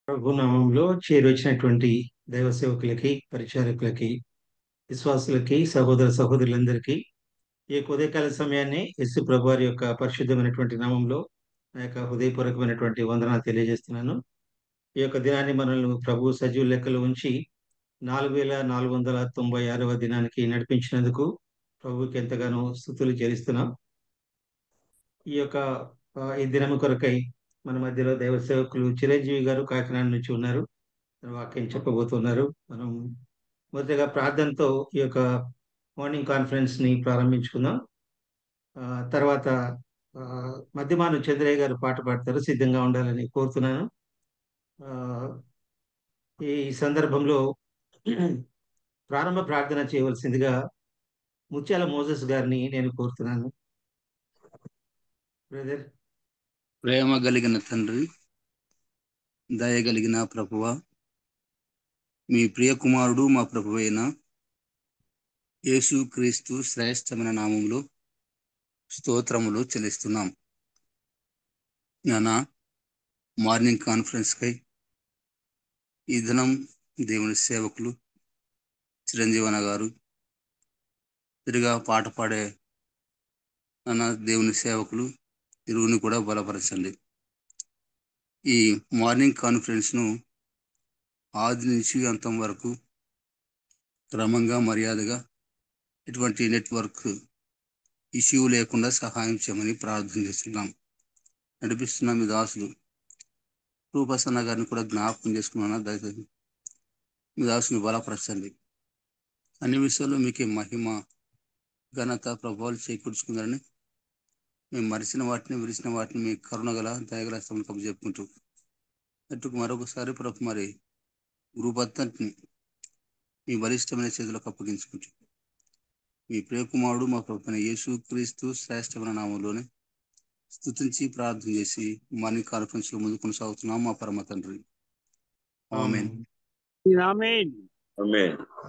ప్రభు నామంలో చేరొచ్చినటువంటి దైవ సేవకులకి, పరిచారకులకి, విశ్వాసులకి, సహోదర సహోదరులందరికీ ఈ యొక్క ఉదయకాల సమయాన్ని యేసు ప్రభువారి యొక్క పరిశుద్ధమైనటువంటి నామంలో నా యొక్క హృదయపూర్వకమైనటువంటి వందనాలు తెలియజేస్తున్నాను. ఈ యొక్క దినాన్ని మనల్ని ప్రభు సజీవ లెక్కలో ఉంచి 4496వ దినానికి నడిపించినందుకు ప్రభువుకి ఎంతగానో స్తుతులు చెల్లిస్తున్నాం. ఈ యొక్క ఈ దినం కొరకై మన మధ్యలో దైవ సేవకులు చిరంజీవి గారు కాకినాడ నుంచి ఉన్నారు. వాక్యం చెప్పబోతున్నారు. మనం మొదటగా ప్రార్థనతో ఈ యొక్క మార్నింగ్ కాన్ఫరెన్స్ ని ప్రారంభించుకుందాం. తర్వాత మధ్యమాను చంద్రయ్య గారు పాట పాడతారు. సిద్ధంగా ఉండాలని కోరుతున్నాను. ఆ, ఈ సందర్భంలో ప్రారంభ ప్రార్థన చేయవలసిందిగా ముత్యాల మోజెస్ గారిని నేను కోరుతున్నాను. బ్రదర్. ప్రేమ కలిగిన తండ్రి, దయగలిగిన ప్రభువ, మీ ప్రియ కుమారుడు మా ప్రభువైన యేసు క్రీస్తు శ్రేష్టమైన నామములో స్తోత్రములు చెల్లిస్తున్నాం. నాన్న, మార్నింగ్ కాన్ఫరెన్స్ కై ఈ దినం దేవుని సేవకులు చిరంజీవన గారు తిరిగా పాట పాడే నాన్న దేవుని సేవకులు ఇరువుని కూడా బలపరచండి. ఈ మార్నింగ్ కాన్ఫరెన్స్ ను ఆది నుంచి అంతం వరకు క్రమంగా మర్యాదగా ఎటువంటి నెట్వర్క్ ఇష్యూ లేకుండా సహాయం చేయమని ప్రార్థన చేస్తున్నాం. నడిపిస్తున్న మీ దాసులు రూపసన్న గారిని కూడా జ్ఞాపకం చేసుకున్నా. దయచేసి మీ దాసుని బలపరచండి. అన్ని విషయాల్లో మీకే మహిమ ఘనత ప్రభావాలు చేకూర్చుకుందని మేము మరిచిన వాటిని విరిచిన వాటిని మీ కరుణగల దయగల సమకం చెప్పుకుంటూ అట్టుకు మరొకసారి ప్రభు మరి గ్రూపంతటిని మీ బలిష్టమైన చేతులకు అప్పగించుకుంటూ మీ ప్రియకుమారుడు మా ప్రభుత్వ యేసు క్రీస్తు శ్రేష్టమైన నామంలోనే స్తుతించి ప్రార్థన చేసి మార్నింగ్ కాన్ఫరెన్స్ లో ముందు కొనసాగుతున్నాం మా పరమ తండ్రి. ఆమేన్.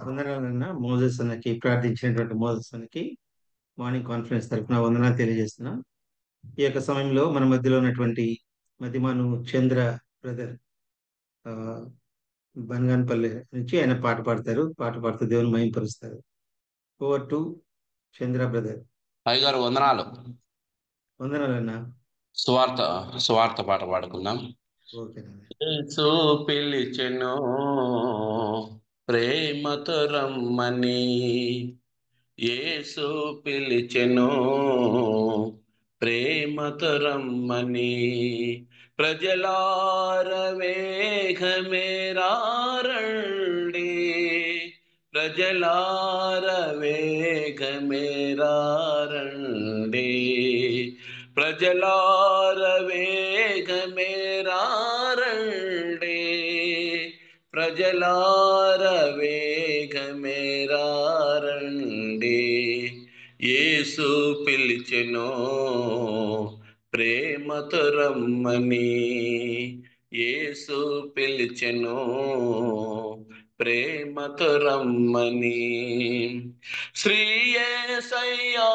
వందనాలన్నా మోజెస్ అన్నకి, ప్రార్థించినటువంటి మోజెస్ అన్నకి మార్నింగ్ కాన్ఫరెన్స్ తరఫున వందనాలు తెలియజేస్తున్నాం. ఈ యొక్క సమయంలో మన మధ్యలో ఉన్నటువంటి మధ్యమాను చంద్ర బ్రదర్ బన్గాన్పల్లి నుంచి ఆయన పాట పాడతారు. పాట పాడుతూ దేవుని మహింపరుస్తారు. Over to Chandra brother. అయ్యగారు వందనాలు. వందనాలన్నా. సువార్త పాట పాడుకుందాం. ఓకేనండి. యేసు పిలిచెను ప్రేమతో రమ్మని, యేసు పిలిచెను ప్రేమతో రమ్మని, ప్రజలార వేగమేరా రండి, ప్రజలార వేగమేరా రండి, ప్రజలార వేగమేరా రండి, ప్రజలార వేగమేరా రండి, యేసు పిలిచెను ప్రేమతో రమ్మని, యేసు పిలిచెను ప్రేమతో రమ్మని. శ్రీ యేసయ్యా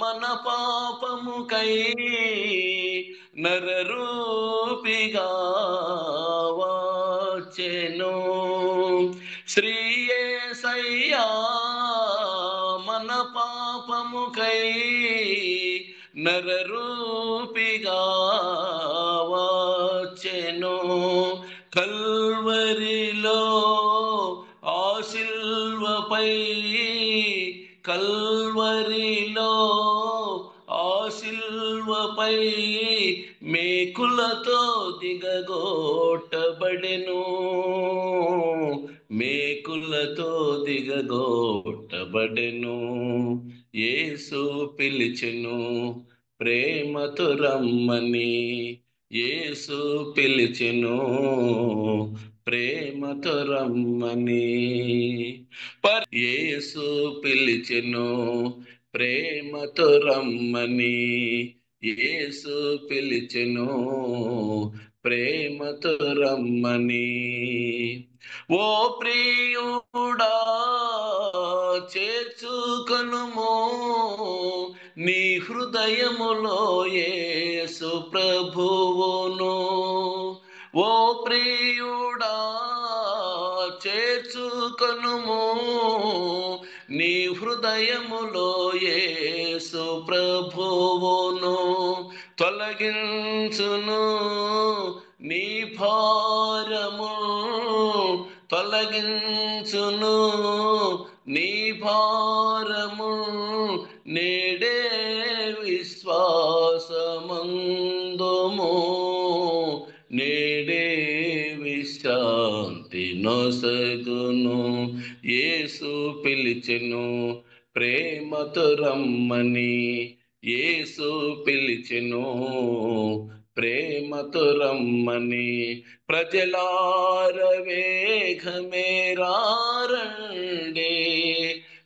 మన పాపముకై నరరూపిగా వచ్చెను, శ్రీ యేసయ్యా మన పాపముకై నరరూపిగా వచ్చెను, కల్వరిలో ఆ శిల్వపై, కల్వరిలో ఆ శిల్వపై మేకులతో దిగగొట్టబడెను, మేకులతో దిగగొట్టబడెను, యేసు పిలిచెను ప్రేమతో రమ్మని, యేసు పిలిచెను ప్రేమతో రమ్మని, యేసు పిలిచెను ప్రేమతో రమ్మని, యేసు పిలిచెను ప్రేమతో రమ్మని. ఓ ప్రియుడా చేర్చుకొనుము నీ హృదయములో యేసు ప్రభువును, ఓ ప్రియుడా చేర్చుకొనుము నీ హృదయములో యేసు ప్రభువును, తొలగించును నీ భారము, తొలగించును నీ భారము, నేడే విశ్వాసమందుము, నేడే విశ్రాంతి నొసగును. యేసు పిలిచెను ప్రేమతో రమ్మని, యేసు పిలిచెను ప్రేమతో రమ్మని, ప్రజలార వేగమే రండి,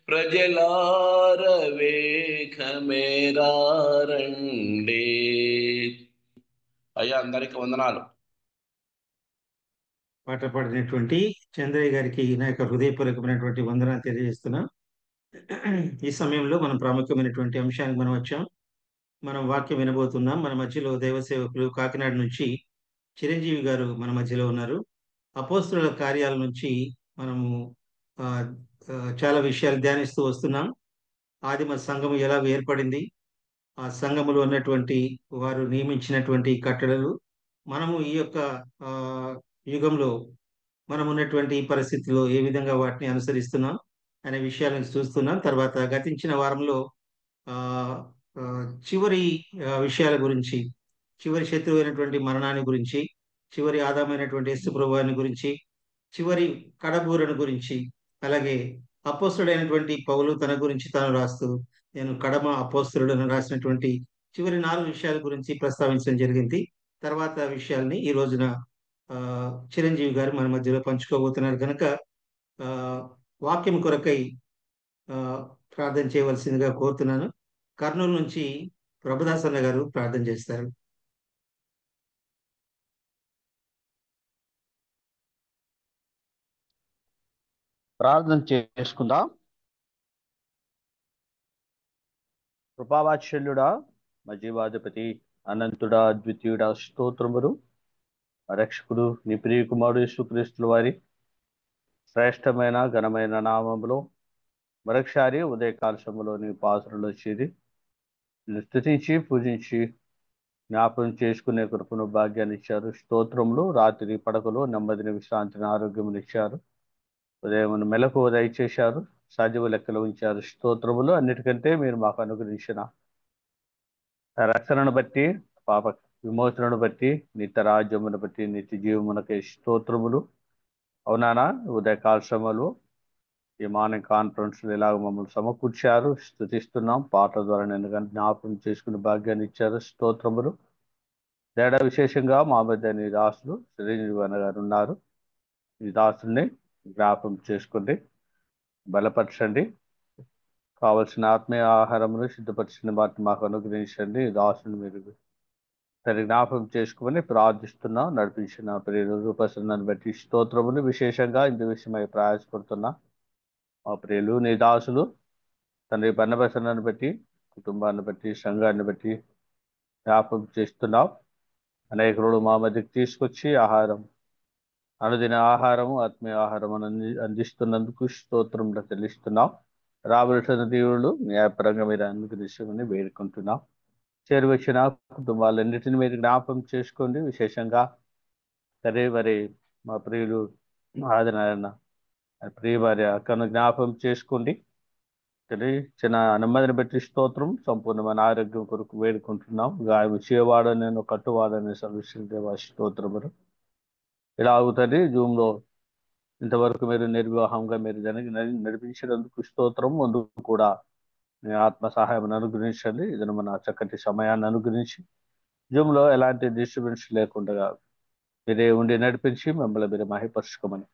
ప్రజలార వేగమే రండి. అయ్యా అందరికి వందనాలు. పాట పాడినటువంటి చంద్రయ్య గారికి నా యొక్క హృదయపూర్వకమైనటువంటి వందనాలు తెలియజేస్తున్నా. ఈ సమయంలో మనం ప్రాముఖ్యమైనటువంటి అంశానికి మనం వచ్చాం. మనం వాక్యం వినబోతున్నాం. మన మధ్యలో దైవ సేవకులు కాకినాడ నుంచి చిరంజీవి గారు మన మధ్యలో ఉన్నారు. అపోస్తుల కార్యాల నుంచి మనము ఆ, చాలా విషయాలు ధ్యానిస్తూ వస్తున్నాం. ఆదిమ సంఘము ఎలా ఏర్పడింది, ఆ సంఘములో ఉన్నటువంటి వారు నియమించినటువంటి కట్టడలు, మనము ఈ యొక్క ఆ, యుగంలో మనం ఉన్నటువంటి ఈ పరిస్థితిలో ఏ విధంగా వాటిని అనుసరిస్తున్నాం అనే విషయాలను చూస్తున్నాం. తర్వాత గతించిన వారంలో ఆ ఆ, చివరి విషయాల గురించి, చివరి శత్రువు అయినటువంటి మరణాన్ని గురించి, చివరి ఆదామైనటువంటి యేసు ప్రభువాని గురించి, చివరి కడబూరను గురించి, అలాగే అపోస్తుడైనటువంటి పౌలు తన గురించి తాను రాస్తూ నేను కడమ అపోస్తులుడని రాసినటువంటి చివరి 4 విషయాల గురించి ప్రస్తావించడం జరిగింది. తర్వాత విషయాల్ని ఈ రోజున ఆ, చిరంజీవి గారు మన మధ్యలో పంచుకోబోతున్నారు కనుక ఆ, వాక్యం కొరకై ఆ, ప్రార్థన చేయవలసిందిగా కోరుతున్నాను. కర్నూలు నుంచి ప్రభుదాస్ అన్న గారు ప్రార్థన చేస్తారు. ప్రార్థన చేసుకుందాం. కృపావాత్సల్యుడా, మజీవాధిపతి, అనంతుడా, ద్వితీయుడా, స్తోత్రములు. రక్షకుడు నీ ప్రియ కుమారుడు యేసుక్రీస్తుల వారి శ్రేష్టమైన ఘనమైన నామములో మరొకసారి ఉదయకాల సమయంలో నీ పాత్రలో చేరి నిన్ను స్తుతించి పూజించి జ్ఞాపకం చేసుకునే కృపను భాగ్యాన్ని ఇచ్చారు. స్తోత్రములు. రాత్రి పడకలు నెమ్మదిని విశ్రాంతిని ఆరోగ్యం ఇచ్చారు. ఉదయం మెలకు దయచేశారు. సజీవ లెక్కలు ఉంచారు. స్తోత్రములు. అన్నిటికంటే మీరు మాకు అనుగ్రహించిన రక్షణను బట్టి, పాప విమోచనను బట్టి, నిత్య రాజ్యమును బట్టి, నిత్య జీవమునకే స్తోత్రములు. అవునానా ఉదయకాల సమయంలో ఈ మార్నింగ్ కాన్ఫరెన్స్ ఇలాగ మమ్మల్ని సమకూర్చారు. స్తుతిస్తున్నాం. పాటల ద్వారా నేను జ్ఞాపకం చేసుకునే భాగ్యాన్ని ఇచ్చారు. స్తోత్రములు. తేడా విశేషంగా మా మధ్య నీ దాసులు శ్రీనివాన గారు ఉన్నారు. ఈ దాసుల్ని జ్ఞాపకం చేసుకోండి, బలపరచండి. కావలసిన ఆత్మీయ ఆహారమును సిద్ధపరిచిన వాటిని మాకు అనుగ్రహించండి. ఈ దాసుని మీరు సరి జ్ఞాపకం చేసుకోమని ప్రార్థిస్తున్నా. నడిపించిన ప్రియులు రూపసన్నాన్ని బట్టి స్తోత్రములు. విశేషంగా ఇందు విషయమై ప్రయాసపడుతున్నా మా ప్రియులు నీ దాసులు తండ్రి బన్నబసనాన్ని బట్టి, కుటుంబాన్ని బట్టి, సంఘాన్ని బట్టి జ్ఞాపకం చేస్తున్నాం. అనేకులు మా మధ్యకి తీసుకొచ్చి ఆహారం, అనుదిన ఆహారము, ఆత్మీయ ఆహారం అందిస్తున్నందుకు స్తోత్రంలో చెల్లిస్తున్నాం. రాబోతున్న దేవుళ్ళు న్యాయపరంగా మీరు అనుగ్రహించమని వేడుకుంటున్నాం. చేరువచ్చిన కుటుంబాలన్నిటిని మీరు జ్ఞాపకం చేసుకోండి. విశేషంగా సరే మరి మా ప్రియులు ఆదినారాయణ ప్రియ భార్య అక్కను జ్ఞాపకం చేసుకోండి. చిన్న నెమ్మదిని బట్టి స్తోత్రం. సంపూర్ణమైన ఆరోగ్యం కొరకు వేడుకుంటున్నాం. గాయం చేయవాడని కట్టువాడని సర్వీసుల స్తోత్రములు. ఇలా అవుతుంది. జూమ్లో ఇంతవరకు మీరు నిర్వివాహంగా మీరు నడిపించినందుకు స్తోత్రం. ముందు కూడా మీ ఆత్మ సహాయం అనుగ్రహించండి. ఇది మన చక్కటి సమయాన్ని అనుగ్రహించి జూమ్లో ఎలాంటి డిస్టర్బెన్స్ లేకుండా మీరే ఉండి నడిపించి మిమ్మల్ని మీరు మహిపరుచుకోమని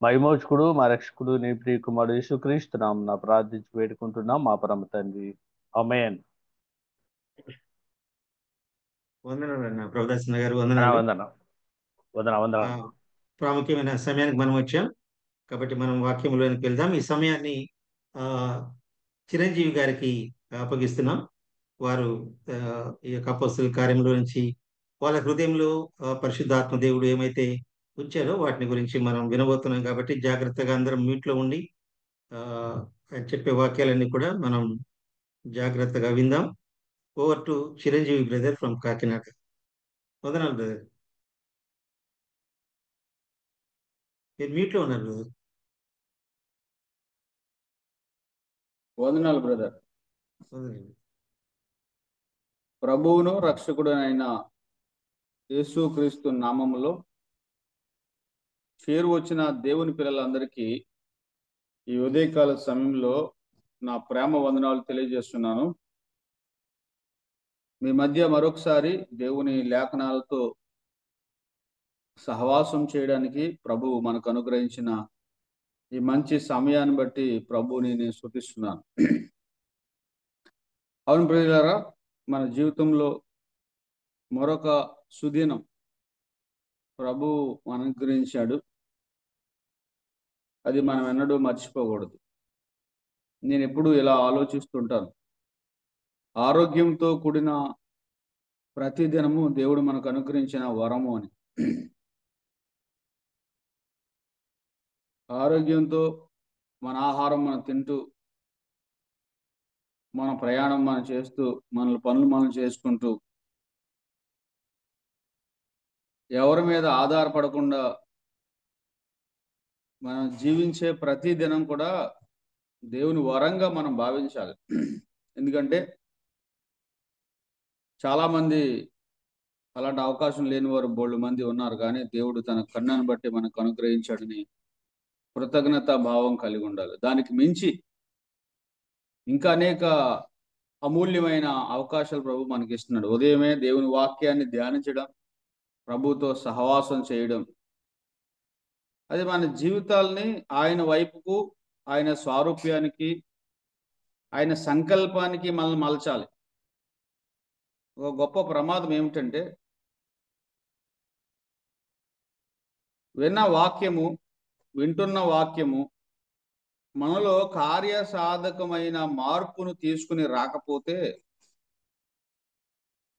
మా విమోచకుడు, మా రక్షకుడు, నీ ప్రియ కుమారుడు యేసుక్రీస్తు నామమున ప్రార్థించి వేడుకుంటున్నాం మా పరమ తండ్రి. ఆమేన్. వందనాలు అన్న ప్రభుదాస్ అన్న గారు, వందనాలు. వందనాలు. ప్రాముఖ్యమైన సమయానికి మనం వచ్చాం కాబట్టి మనం వాక్యంలోనికి వెళ్దాం. ఈ సమయాన్ని ఆ చిరంజీవి గారికి అప్పగిస్తున్నాం. వారు ఈ యొక్క అపోస్తల కార్యంలో నుంచి వాళ్ళ హృదయంలో పరిశుద్ధాత్మ దేవుడు ఏమైతే ఉంచారో వాటిని గురించి మనం వినబోతున్నాం కాబట్టి జాగ్రత్తగా అందరం మ్యూట్లో ఉండి ఆ, ఆయన చెప్పే వాక్యాలన్నీ కూడా మనం జాగ్రత్తగా విందాం. Over to Chiranjeevi brother from Kakinada. వందనాలు బ్రదర్, మీరు మ్యూట్లో ఉన్నారు బ్రదర్. వందనాలు బ్రదర్. వందనాలు. ప్రభువును రక్షకుడైన యేసుక్రీస్తు నామములో చేరు వచ్చిన దేవుని పిల్లలందరికీ ఈ ఉదయకాల సమయంలో నా ప్రేమ వందనాలు తెలియజేస్తున్నాను. మీ మధ్య మరొకసారి దేవుని లేఖనాలతో సహవాసం చేయడానికి ప్రభువు మనకు అనుగ్రహించిన ఈ మంచి సమయాన్ని బట్టి ప్రభువుని నేను స్తుతిస్తున్నాను. అవును ప్రియులారా, మన జీవితంలో మరొక సుదినం ప్రభువు అనుగ్రహించాడు. అది మనం ఎన్నడూ మర్చిపోకూడదు. నేను ఎప్పుడు ఇలా ఆలోచిస్తుంటాను, ఆరోగ్యంతో కూడిన ప్రతి దినము దేవుడు మనకు అనుగ్రహించిన వరము అని. ఆరోగ్యంతో మన ఆహారం మనం తింటూ, మన ప్రయాణం మనం చేస్తూ, మన పనులు మనం చేసుకుంటూ, ఎవరి మీద ఆధారపడకుండా మనం జీవించే ప్రతి దినం కూడా దేవుని వరంగా మనం భావించాలి. ఎందుకంటే చాలా మంది అలాంటి అవకాశం లేని వారు బోళ్ళు మంది ఉన్నారు, కానీ దేవుడు తన కన్నును బట్టి మనకు అనుగ్రహించాడని కృతజ్ఞత భావం కలిగి ఉండాలి. దానికి మించి ఇంకా అనేక అమూల్యమైన అవకాశాలు ప్రభు మనకి ఇస్తున్నాడు. ఉదయమే దేవుని వాక్యాన్ని ధ్యానించడం, ప్రభుతో సహవాసం చేయడం, అది మన జీవితాల్ని ఆయన వైపుకు, ఆయన స్వారూప్యానికి, ఆయన సంకల్పానికి మనల్ని మలచాలి. ఒక గొప్ప ప్రమాదం ఏమిటంటే, వింటున్న వాక్యము మనలో కార్యసాధకమైన మార్పును తీసుకుని రాకపోతే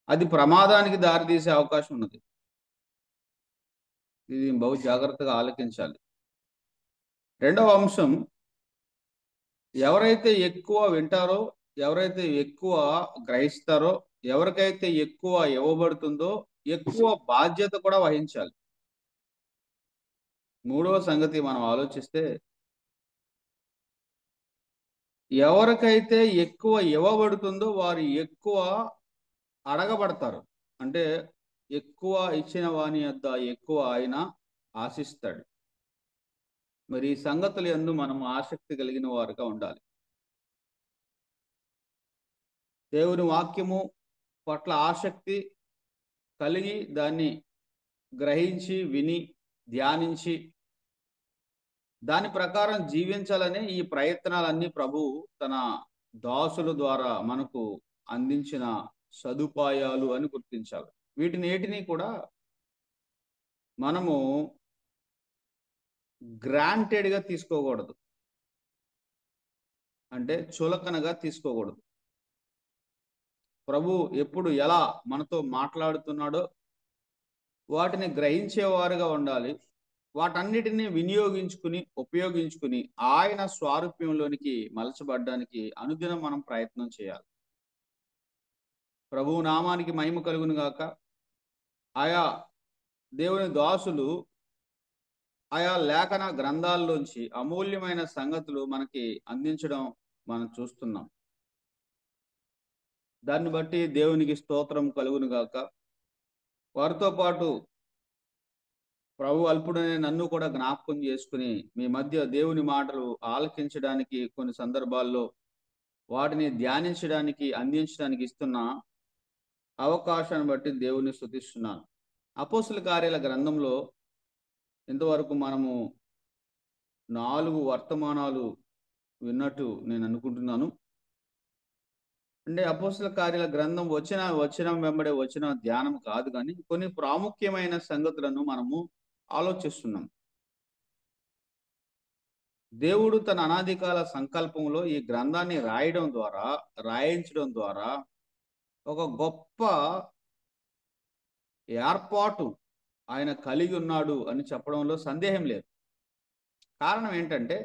అది ప్రమాదానికి దారితీసే అవకాశం ఉన్నది. ఇది బహు జాగ్రత్తగా ఆలకించాలి. రెండవ అంశం, ఎవరైతే ఎక్కువ వింటారో, ఎవరైతే ఎక్కువ గ్రహిస్తారో, ఎవరికైతే ఎక్కువ ఇవ్వబడుతుందో ఎక్కువ బాధ్యత కూడా వహించాలి. మూడవ సంగతి మనం ఆలోచిస్తే, ఎవరికైతే ఎక్కువ ఇవ్వబడుతుందో వారు ఎక్కువ అడగబడతారు. అంటే ఎక్కువ ఇచ్చిన వాని యొద్ద ఎక్కువ ఆయన ఆశిస్తాడు. మరి ఈ సంగతుల యందు మనం ఆసక్తి కలిగిన వారుగా ఉండాలి. దేవుని వాక్యము పట్ల ఆసక్తి కలిగి దాన్ని గ్రహించి, విని, ధ్యానించి దాని ప్రకారం జీవించాలనే ఈ ప్రయత్నాలన్నీ ప్రభు తన దాసుల ద్వారా మనకు అందించిన సదుపాయాలు అని గుర్తించాలి. వీటినేటిని కూడా మనము గ్రాంటెడ్గా తీసుకోకూడదు, అంటే చులకనగా తీసుకోకూడదు. ప్రభు ఎప్పుడు ఎలా మనతో మాట్లాడుతున్నాడో వాటిని గ్రహించేవారుగా ఉండాలి. వాటన్నిటిని వినియోగించుకుని, ఉపయోగించుకుని ఆయన స్వారూప్యంలోనికి మలచబడ్డానికి అనుదినం మనం ప్రయత్నం చేయాలి. ప్రభువు నామానికి మహిమ కలుగును గాక. ఆయా దేవుని దాసులు ఆయా లేఖన గ్రంథాల్లోంచి అమూల్యమైన సంగతులు మనకి అందించడం మనం చూస్తున్నాం. దాన్ని బట్టి దేవునికి స్తోత్రం కలుగును గాక. వారితో పాటు ప్రభు అల్పుడనే నన్ను కూడా జ్ఞాపకం చేసుకుని మీ మధ్య దేవుని మాటలు ఆలకించడానికి, కొన్ని సందర్భాల్లో వాటిని ధ్యానించడానికి, అందించడానికి ఇస్తున్న అవకాశాన్ని బట్టి దేవుని స్తుతిస్తున్నాను. అపోస్తుల కార్యాల గ్రంథంలో ఇంతవరకు మనము 4 వర్తమానాలు విన్నట్టు నేను అనుకుంటున్నాను. అంటే అపోస్తుల కార్యాల గ్రంథం వచ్చిన వెంబడే వచ్చిన ధ్యానం కాదు, కానీ కొన్ని ప్రాముఖ్యమైన సంగతులను మనము ఆలోచిస్తున్నాం. దేవుడు తన అనాదికాల సంకల్పంలో ఈ గ్రంథాన్ని రాయించడం ద్వారా ఒక గొప్ప ఏర్పాటు ఆయన కలిగి ఉన్నాడు అని చెప్పడంలో సందేహం లేదు. కారణం ఏంటంటే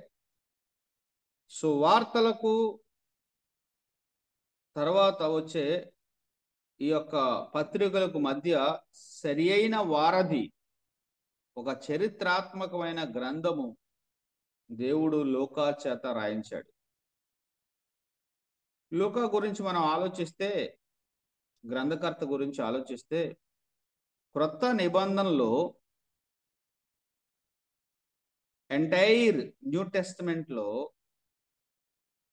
సువార్తలకు తర్వాత వచ్చే ఈ యొక్క పత్రికలకు మధ్య సరి అయిన వారధి, ఒక చరిత్రాత్మకమైన గ్రంథము దేవుడు లూకా చేత రాయించాడు. లూకా గురించి మనం ఆలోచిస్తే, గ్రంథకర్త గురించి ఆలోచిస్తే, క్రొత్త నిబంధనలో ఎంటైర్ న్యూ టెస్టమెంట్ లో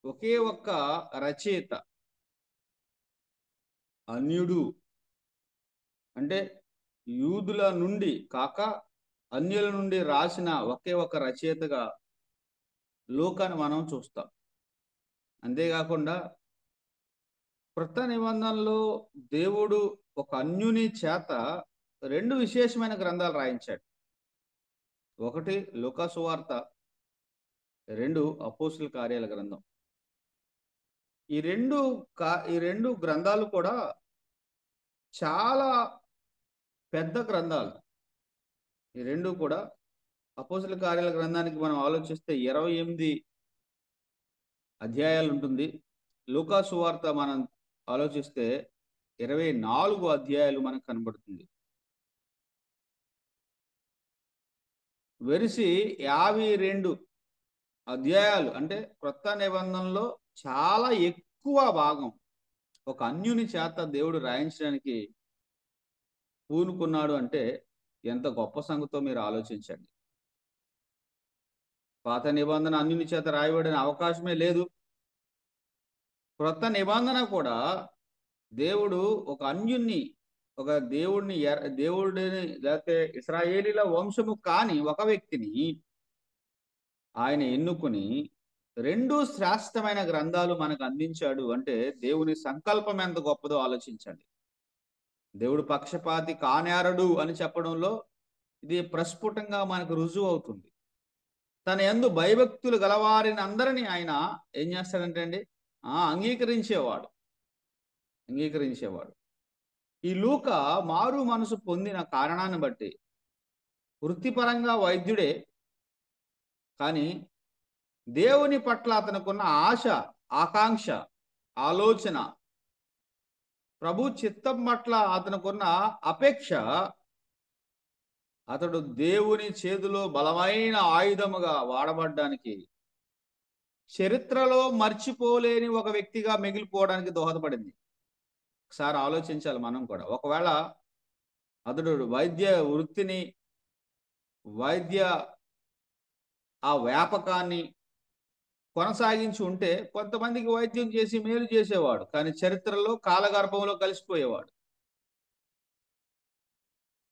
ఒకే ఒక్క రచయిత, అన్యుడు అంటే యూదుల నుండి కాక అన్యుల నుండి రాసిన ఒకే ఒక రచయితగా లూకాను మనం చూస్తాం. అంతేకాకుండా క్రొత్త నిబంధనలో దేవుడు ఒక అన్యుని చేత 2 విశేషమైన గ్రంథాలు రాయించాడు. ఒకటి లూకా సువార్త, 2 అపోస్తుల కార్యాల గ్రంథం. ఈ రెండు గ్రంథాలు కూడా చాలా పెద్ద గ్రంథాలు. ఈ 2 కూడా అపోస్తుల కార్యాల గ్రంథానికి మనం ఆలోచిస్తే 28 అధ్యాయాలు ఉంటుంది. లూకా సువార్త మనం ఆలోచిస్తే 24 అధ్యాయాలు మనకు కనబడుతుంది. వెరిసి 52 అధ్యాయాలు అంటే క్రొత్త నిబంధనలో చాలా ఎక్కువ భాగం ఒక అన్యుని చేత దేవుడు రాయించడానికి పూనుకున్నాడు అంటే ఎంత గొప్ప సంగతో మీరు ఆలోచించండి. పాత నిబంధన అన్యుని చేత రాయబడిన అవకాశమే లేదు. క్రొత్త నిబంధన కూడా దేవుడు ఒక అన్యుణ్ణి, ఒక దేవుడిని లేకపోతే ఇశ్రాయేలీల వంశము కాని ఒక వ్యక్తిని ఆయన ఎన్నుకుని 2 శ్రేష్టమైన గ్రంథాలు మనకు అందించాడు అంటే దేవుని సంకల్పం ఎంత గొప్పదో ఆలోచించండి. దేవుడు పక్షపాతి కానేరడు అని చెప్పడంలో ఇది ప్రస్ఫుటంగా మనకు రుజువు అవుతుంది. తన యందు భయభక్తులు గలవారిని అందరినీ ఆయన ఏం చేస్తాడంటే అండి, అంగీకరించేవాడు. ఈ లూకా మారు మనసు పొందిన కారణాన్ని బట్టి వృత్తిపరంగా వైద్యుడే, కానీ దేవుని పట్ల అతనుకున్న ఆశ, ఆకాంక్ష, ఆలోచన, ప్రభు చిత్తం పట్ల అతనుకున్న అపేక్ష, అతడు దేవుని చేతిలో బలమైన ఆయుధముగా వాడబడ్డానికి, చరిత్రలో మర్చిపోలేని ఒక వ్యక్తిగా మిగిలిపోవడానికి దోహదపడింది. ఒకసారి ఆలోచించాలి మనం కూడా. ఒకవేళ అతడు వైద్య వృత్తిని, ఆ వ్యాపకాన్ని కొనసాగించి ఉంటే కొంతమందికి వైద్యం చేసి మేలు చేసేవాడు, కానీ చరిత్రలో కాలగర్భంలో కలిసిపోయేవాడు.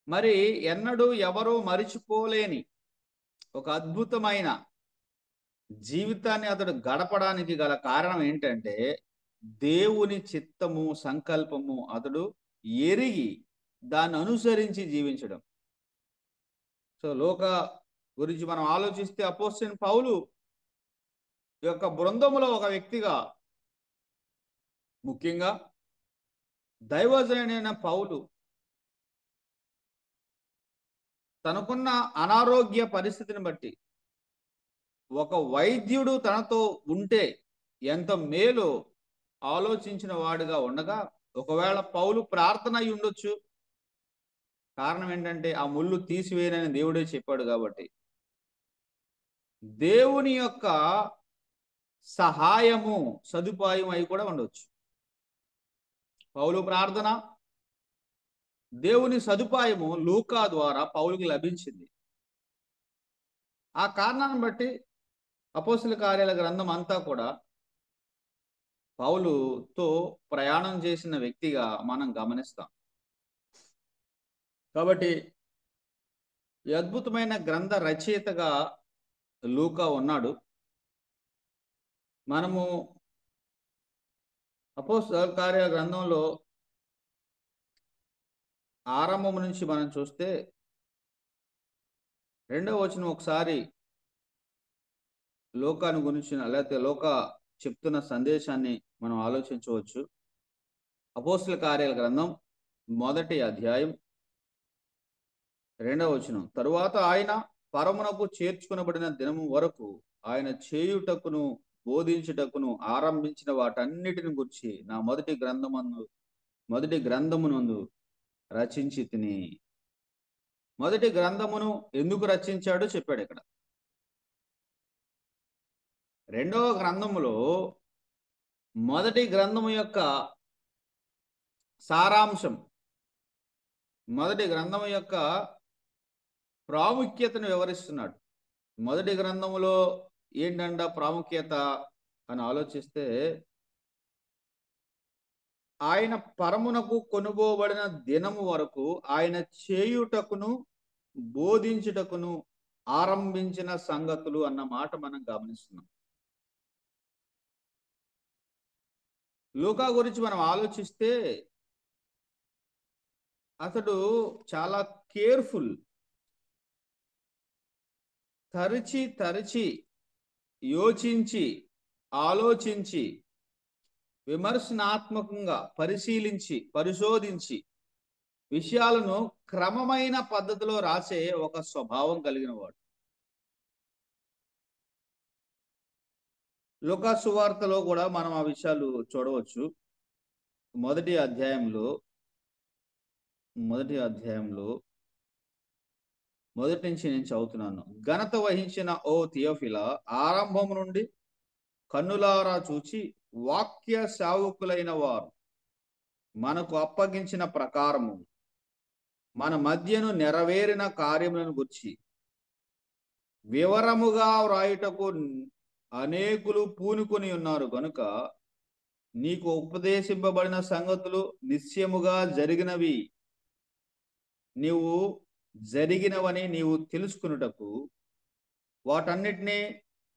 మరి ఎన్నడూ ఎవరూ మరిచిపోలేని ఒక అద్భుతమైన జీవితాన్ని అతడు గడపడానికి గల కారణం ఏంటంటే దేవుని చిత్తము, సంకల్పము అతడు ఎరిగి దాన్ని అనుసరించి జీవించడం. సో లూకా గురించి మనం ఆలోచిస్తే అపోస్తలుడైన పౌలు యొక్క బృందములో ఒక వ్యక్తిగా, ముఖ్యంగా దైవజనుడైన పౌలు తనకున్న అనారోగ్య పరిస్థితిని బట్టి ఒక వైద్యుడు తనతో ఉంటే ఎంత మేలో ఆలోచించిన వాడుగా ఉండగా, ఒకవేళ పౌలు ప్రార్థన అయి ఉండొచ్చు. కారణం ఏంటంటే ఆ ముళ్ళు తీసివేయనని దేవుడే చెప్పాడు కాబట్టి. దేవుని యొక్క సహాయము, సదుపాయం అయి కూడా ఉండొచ్చు. పౌలు ప్రార్థన, దేవుని సదుపాయము లూకా ద్వారా పౌలుకి లభించింది. ఆ కారణాన్ని బట్టి అపోస్తలుల కార్యాల గ్రంథం అంతా కూడా పౌలుతో ప్రయాణం చేసిన వ్యక్తిగా మనం గమనిస్తాం. కాబట్టి ఈ అద్భుతమైన గ్రంథ రచయితగా లూకా ఉన్నాడు. మనము అపోస్తలుల కార్యాల గ్రంథంలో ఆరంభం నుంచి మనం చూస్తే 2వ వచనం ఒకసారి లోకాను గురించిన, లేకపోతే లోకా చెప్తున్న సందేశాన్ని మనం ఆలోచించవచ్చు. అపోస్తలుల కార్యాల గ్రంథం 1వ అధ్యాయం 2వ వచనం, తరువాత ఆయన పరమునకు చేర్చుకునబడిన దినము వరకు ఆయన చేయుటకును బోధించుటకును ఆరంభించిన వాటన్నిటిని గురించి నా మొదటి గ్రంథమునందు రచించి తిని. మొదటి గ్రంథమును ఎందుకు రచించాడో చెప్పాడు ఇక్కడ. 2వ గ్రంథములో మొదటి గ్రంథము యొక్క సారాంశం, మొదటి గ్రంథము యొక్క ప్రాముఖ్యతను వివరిస్తున్నాడు. మొదటి గ్రంథములో ఏంటంట ప్రాముఖ్యత అని ఆలోచిస్తే, ఆయన పరమునకు కొనుగోబడిన దినము వరకు ఆయన చేయుటకును బోధించుటకును ఆరంభించిన సంగతులు అన్న మాట మనం గమనిస్తున్నాం. లూకా గురించి మనం ఆలోచిస్తే అతడు చాలా కేర్ఫుల్, తరచి యోచించి ఆలోచించి విమర్శనాత్మకంగా పరిశోధించి విషయాలను క్రమమైన పద్ధతిలో రాసే ఒక స్వభావం కలిగిన వాడు. లూకా సువార్తలో కూడా మనం ఆ విషయాలు చూడవచ్చు. మొదటి అధ్యాయంలో మొదటి నుంచి నేను చదువుతున్నాను. ఘనత వహించిన ఓ థియోఫిలా, ఆరంభం నుండి కన్నులారా చూచి వాక్య సేవకులైన వారు మనకు అప్పగించిన ప్రకారము మన మధ్యను నెరవేరిన కార్యములను గురించి వివరముగా వ్రాయుటకు అనేకులు పూనుకొని ఉన్నారు గనుక నీకు ఉపదేశింపబడిన సంగతులు నిశ్చయముగా జరిగినవని నీవు తెలుసుకున్నటకు వాటన్నిటినీ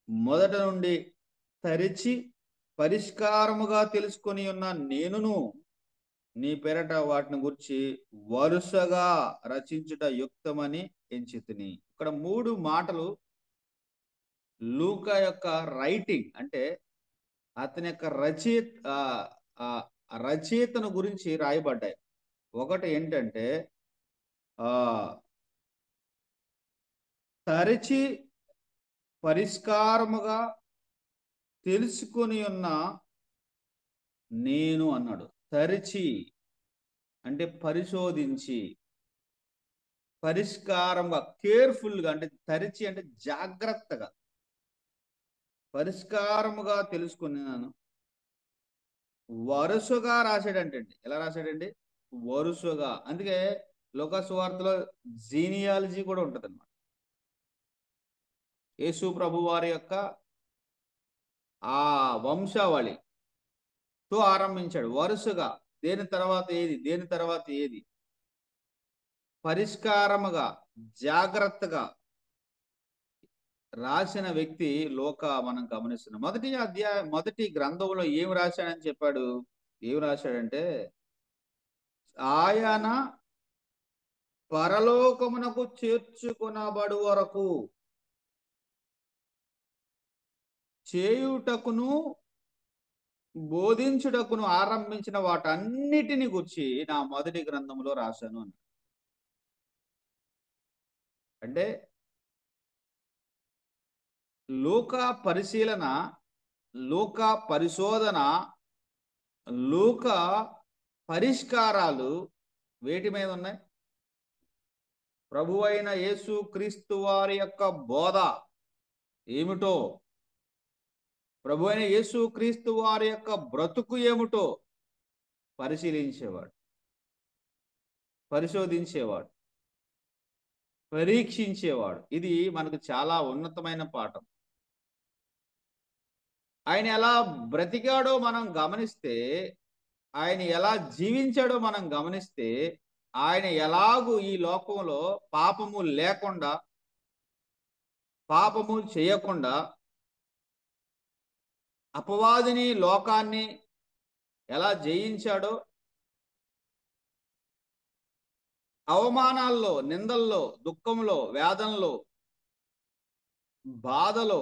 మొదట నుండి తరిచి పరిష్కారముగా తెలుసుకొని ఉన్న నేనును నీ పేరట వాటిని గురించి వరుసగా రచించుట యుక్తమని ఎంచితిని. ఇక్కడ 3 మాటలు లూకా యొక్క రైటింగ్ అంటే అతని యొక్క రచయితను గురించి రాయబడ్డాయి. ఒకటి ఏంటంటే తరిచి పరిష్కారముగా తెలుసుకొని ఉన్న నేను అన్నాడు. తరిచి అంటే పరిశోధించి, పరిష్కారంగా కేర్ఫుల్గా, అంటే తరిచి అంటే జాగ్రత్తగా, పరిష్కారముగా తెలుసుకున్నాను. వరుసగా రాశాడంటే, ఎలా రాశాడండి? వరుసగా. అందుకే లూకా సువార్తలో జీనియాలజీ కూడా ఉంటుంది అన్నమాట. యేసు ప్రభు వారి యొక్క ఆ వంశావళితో ఆరంభించాడు వరుసగా. దేని తర్వాత ఏది పరిష్కారముగా జాగ్రత్తగా రాసిన వ్యక్తి లూకా మనం గమనిస్తున్నాం. మొదటి గ్రంథంలో ఏం రాశాడని చెప్పాడు? ఏం రాశాడంటే, ఆయన పరలోకమునకు చేర్చుకొనబడు వరకు చేయుటకును బోధించుటకును ఆరంభించిన వాటన్నిటిని గురించి నా మొదటి గ్రంథంలో రాశాను అని. అంటే లూకా పరిశీలన, లూకా పరిశోధన, లూకా పరిష్కారాలు వేటి మీద ఉన్నాయి? ప్రభువైన యేసు క్రీస్తు వారి యొక్క బోధ ఏమిటో, ప్రభువైన యేసు క్రీస్తు వారి యొక్క బ్రతుకు ఏమిటో పరిశీలించేవాడు, పరిశోధించేవాడు, పరీక్షించేవాడు. ఇది మనకు చాలా ఉన్నతమైన పాఠం. ఆయన ఎలా బ్రతికాడో మనం గమనిస్తే, ఆయన ఎలా జీవించాడో మనం గమనిస్తే, ఆయన ఎలాగూ ఈ లోకంలో పాపము లేకుండా, పాపము చేయకుండా, అపవాదిని, లోకాన్ని ఎలా జయించాడో, అవమానాల్లో, నిందల్లో, దుఃఖంలో, వేదనలో, బాధలో,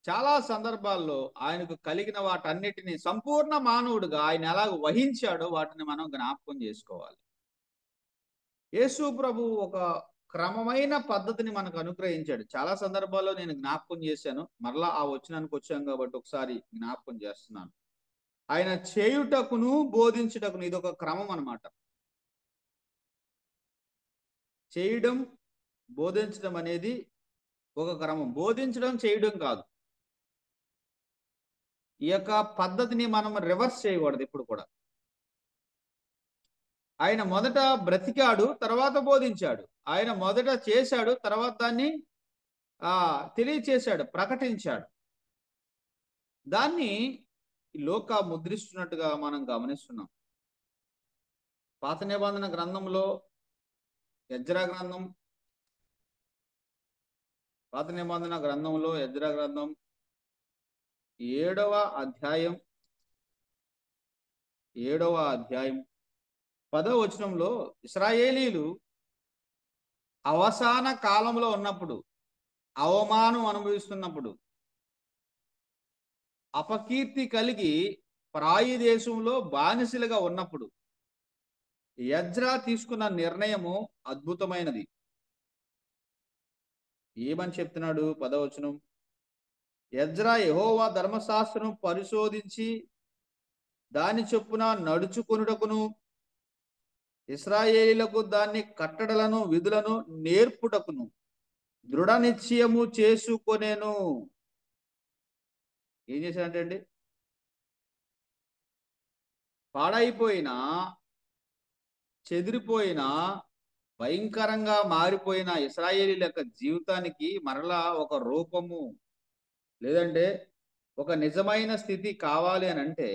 చాలా సందర్భాల్లో ఆయనకు కలిగిన వాటన్నిటిని సంపూర్ణ మానవుడిగా ఆయన ఎలా వహించాడో వాటిని మనం జ్ఞాపకం చేసుకోవాలి. యేసు ప్రభు ఒక క్రమమైన పద్ధతిని మనకు అనుగ్రహించాడు. చాలా సందర్భాల్లో నేను జ్ఞాపకం చేశాను. మరలా ఆ వచనానికి వచ్చాం కాబట్టి ఒకసారి జ్ఞాపకం చేస్తున్నాను. ఆయన చేయుటకును బోధించుటకును, ఇదొక క్రమం అన్నమాట. చేయడం, బోధించడం అనేది ఒక క్రమం. బోధించడం, చేయడం కాదు. ఈ యొక్క పద్ధతిని మనం రివర్స్ చేయకూడదు ఎప్పుడు కూడా. ఆయన మొదట బ్రతికాడు, తర్వాత బోధించాడు. ఆయన మొదట చేశాడు, తర్వాత దాన్ని తెలియచేశాడు, ప్రకటించాడు. దాన్ని లోక ముద్రిస్తున్నట్టుగా మనం గమనిస్తున్నాం. పాత నిబంధన గ్రంథంలో ఎజ్రా గ్రంథం, పాత నిబంధన గ్రంథంలో ఎజ్రా గ్రంథం 7వ అధ్యాయం 10వ వచనంలో ఇశ్రాయేలీలు అవసాన కాలంలో ఉన్నప్పుడు, అవమానం అనుభవిస్తున్నప్పుడు, అపకీర్తి కలిగి పరాయి దేశంలో బానిసలుగా ఉన్నప్పుడు ఎజ్రా తీసుకున్న నిర్ణయము అద్భుతమైనది. ఏమని చెప్తున్నాడు 10వ వచనం? ఎజ్రా యెహోవా ధర్మశాస్త్రం పరిశోధించి దాని చొప్పున నడుచుకొనుటకును ఇశ్రాయేలీలకు దాన్ని కట్టడలను విధులను నేర్పుటకును దృఢ నిశ్చయము చేసుకొనేను. ఏం చేశాడంటే అండి, పాడైపోయిన, చెదిరిపోయిన, భయంకరంగా మారిపోయిన ఇశ్రాయేలీల యొక్క జీవితానికి మరలా ఒక రూపము, లేదంటే ఒక నిజమైన స్థితి కావాలి అని అంటే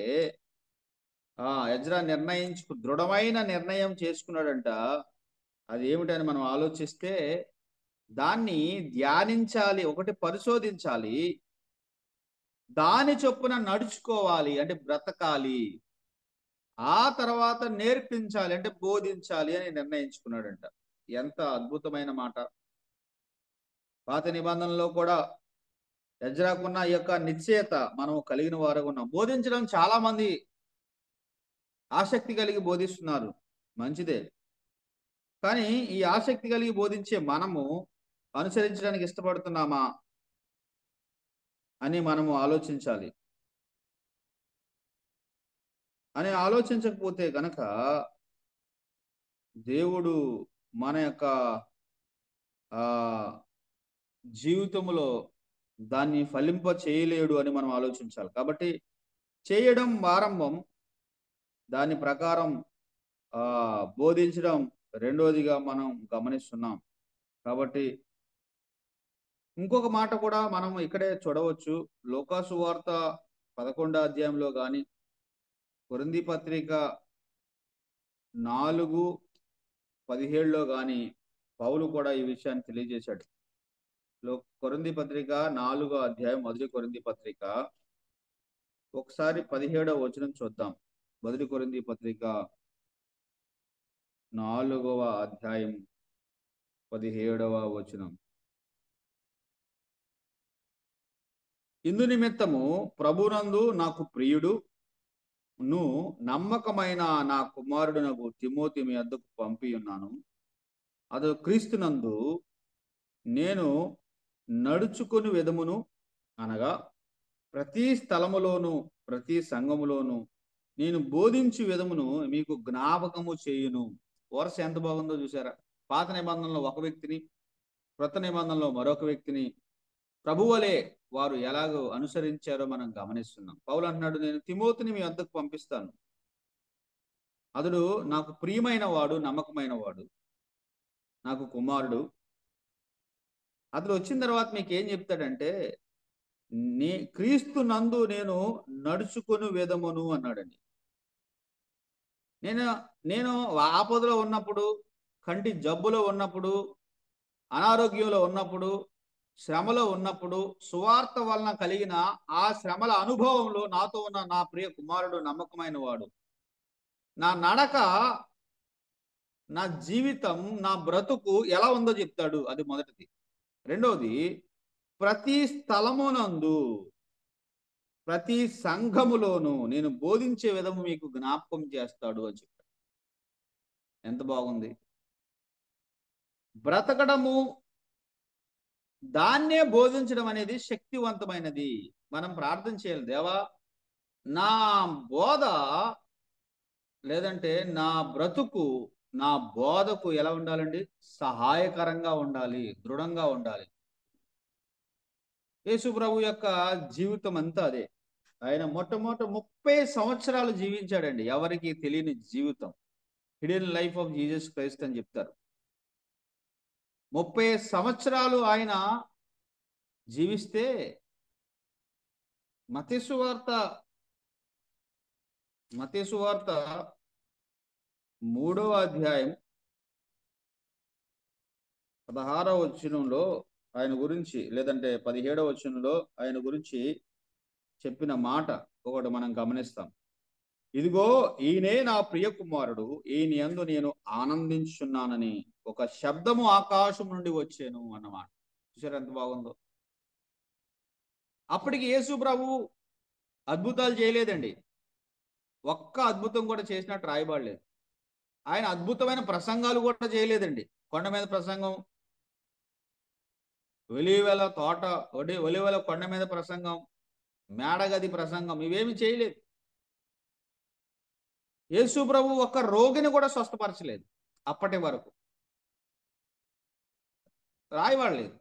ఎజ్రా దృఢమైన నిర్ణయం చేసుకున్నాడంట. అది ఏమిటని మనం ఆలోచిస్తే దాన్ని ధ్యానించాలి, ఒకటి పరిశోధించాలి, దాని చొప్పున నడుచుకోవాలి అంటే బ్రతకాలి, ఆ తర్వాత నేర్పించాలి అంటే బోధించాలి అని నిర్ణయించుకున్నాడంట. ఎంత అద్భుతమైన మాట! పాత నిబంధనలో కూడా ఎజ్రాకున్న ఈ యొక్క నిశ్చయత మనం కలిగిన వారు ఉన్నాం. బోధించడం చాలా మంది ఆసక్తి కలిగి బోధిస్తున్నారు, మంచిదే. కానీ ఈ ఆసక్తి కలిగి బోధించే మనము అనుసరించడానికి ఇష్టపడుతున్నామా అని మనము ఆలోచించాలి. అని ఆలోచించకపోతే కనుక దేవుడు మన యొక్క జీవితంలో దాన్ని ఫలింప చేయలేడు అని మనం ఆలోచించాలి. కాబట్టి చేయడం ఆరంభం, దాని ప్రకారం బోధించడం రెండోదిగా మనం గమనిస్తున్నాం. కాబట్టి ఇంకొక మాట కూడా మనం ఇక్కడే చూడవచ్చు. లూకాసు వార్త 11వ అధ్యాయంలో కానీ, కొరింథీ పత్రిక 4:17లో కానీ పౌలు కూడా ఈ విషయాన్ని తెలియజేశాడు. కొరింథీ పత్రిక 4వ అధ్యాయం, మొదటి కొరింథీ పత్రిక ఒకసారి 17వ వచనం చూద్దాం. మొదటి కొరింథీ పత్రిక 4వ అధ్యాయం 17వ వచనం. ఇందు నిమిత్తము ప్రభునందు నాకు ప్రియుడు నమ్మకమైన నా కుమారుడునకు తిమోతి మీ వద్దకు పంపి ఉన్నాను. అతడు క్రీస్తునందు నేను నడుచుకుని విధమును, అనగా ప్రతి స్థలములోను ప్రతి సంఘములోను నేను బోధించు విధమును మీకు జ్ఞాపకము చేయును. వరుస ఎంత బాగుందో చూసారా? పాత నిబంధనలో ఒక వ్యక్తిని, క్రొత్త నిబంధనలో మరొక వ్యక్తిని ప్రభువలే వారు ఎలాగో అనుసరించారో మనం గమనిస్తున్నాం. పౌలు అన్నాడు, నేను తిమోతిని మీ వద్దకు పంపిస్తాను. అతడు నాకు ప్రియమైన వాడు, నమ్మకమైన వాడు, నాకు కుమారుడు. అతడు వచ్చిన తర్వాత మీకు ఏం చెప్తాడంటే, క్రీస్తు నందు నేను నడుచుకుని విధమును అన్నాడండి. నేను ఆపదలో ఉన్నప్పుడు, కంటి జబ్బులో ఉన్నప్పుడు, అనారోగ్యంలో ఉన్నప్పుడు, శ్రమలో ఉన్నప్పుడు, సువార్త వలన కలిగిన ఆ శ్రమల అనుభవంలో నాతో ఉన్న నా ప్రియ కుమారుడు నమ్మకమైన వాడు. నా నడక, నా జీవితం, నా బ్రతుకు ఎలా ఉందో చెప్తాడు. అది మొదటిది. రెండవది, ప్రతి స్థలమునందు ప్రతి సంఘములోను నేను బోధించే విధము మీకు జ్ఞాపకం చేస్తాడు అని చెప్పాడు. ఎంత బాగుంది! బ్రతకడము, దాన్నే బోధించడం అనేది శక్తివంతమైనది. మనం ప్రార్థన చేయాలి, దేవా నా బోధ లేదంటే నా బ్రతుకు, నా బోధకు ఎలా ఉండాలండి? సహాయకరంగా ఉండాలి, దృఢంగా ఉండాలి. యేసు ప్రభు యొక్క జీవితం అంతా అదే. ఆయన మొట్టమొదట 30 సంవత్సరాలు జీవించాడండి. ఎవరికి తెలియని జీవితం, hidden life of Jesus Christ అని చెప్తారు. 30 సంవత్సరాలు ఆయన జీవిస్తే మత్తయి సువార్త 3వ అధ్యాయం 16వ వచనంలో ఆయన గురించి, లేదంటే 17వ వచనంలో ఆయన గురించి చెప్పిన మాట ఒకటి మనం గమనిస్తాం. ఇదిగో ఈయనే నా ప్రియ కుమారుడు, ఈయన యందు నేను ఆనందించున్నానని ఒక శబ్దము ఆకాశం నుండి వచ్చాను అన్నమాట. చూసారు ఎంత బాగుందో. అప్పటికి యేసు ప్రభు అద్భుతాలు చేయలేదండి. ఒక్క అద్భుతం కూడా చేసినట్టు రాయబడలేదు. ఆయన అద్భుతమైన ప్రసంగాలు కూడా చేయలేదండి. కొండ మీద ప్రసంగం, ఒలీవల తోట, ఒలీవల కొండ మీద ప్రసంగం, మేడగది ప్రసంగం, ఇవేమి చేయలేదు. యేసు ప్రభు ఒక్క రోగిని కూడా స్వస్థపరచలేదు అప్పటి వరకు, రాయబడలేదు.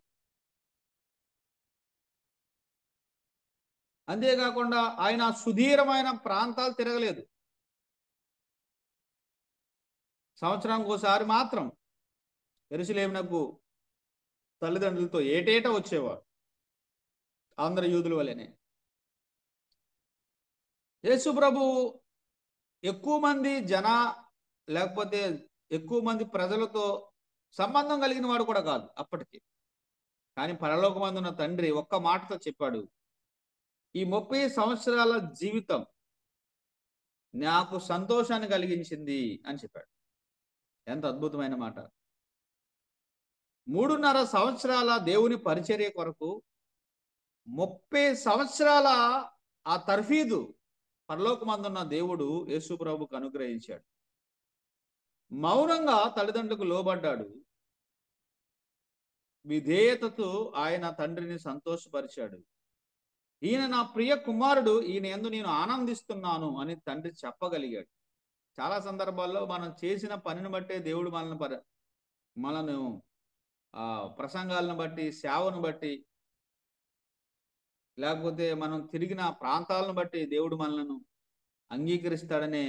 అంతేకాకుండా ఆయన సుదీర్ఘమైన ప్రాంతాలు తిరగలేదు. సంవత్సరానికి ఒకసారి మాత్రం యెరూషలేమునకు తల్లిదండ్రులతో ఏటేటా వచ్చేవారు, అందరు యూదుల వలెనే. యేసు ప్రభు ఎక్కువ మంది లేకపోతే ఎక్కువ మంది ప్రజలతో సంబంధం కలిగిన వాడు కూడా కాదు అప్పటికి. కానీ పరలోకమందున్న తండ్రి ఒక్క మాటతో చెప్పాడు, ఈ 30 సంవత్సరాల జీవితం నాకు సంతోషాన్ని కలిగించింది అని చెప్పాడు. ఎంత అద్భుతమైన మాట. 3.5 సంవత్సరాల దేవుని పరిచర్య కొరకు 30 సంవత్సరాల ఆ తర్ఫీదు పరలోకమందున్న దేవుడు యేసు ప్రభుకు అనుగ్రహించాడు. మౌనంగా తల్లిదండ్రులకు లోబడ్డాడు. విధేయతతో ఆయన తండ్రిని సంతోషపరిచాడు. ఈయన నా ప్రియ కుమారుడు, ఈయన యందు నేను ఆనందిస్తున్నాను అని తండ్రి చెప్పగలిగాడు. చాలా సందర్భాల్లో మనం చేసిన పనిని బట్టే దేవుడు మనను ప్రసంగాలను బట్టి, సేవను బట్టి, లేకపోతే మనం తిరిగిన ప్రాంతాలను బట్టి దేవుడు మనలను అంగీకరిస్తాడనే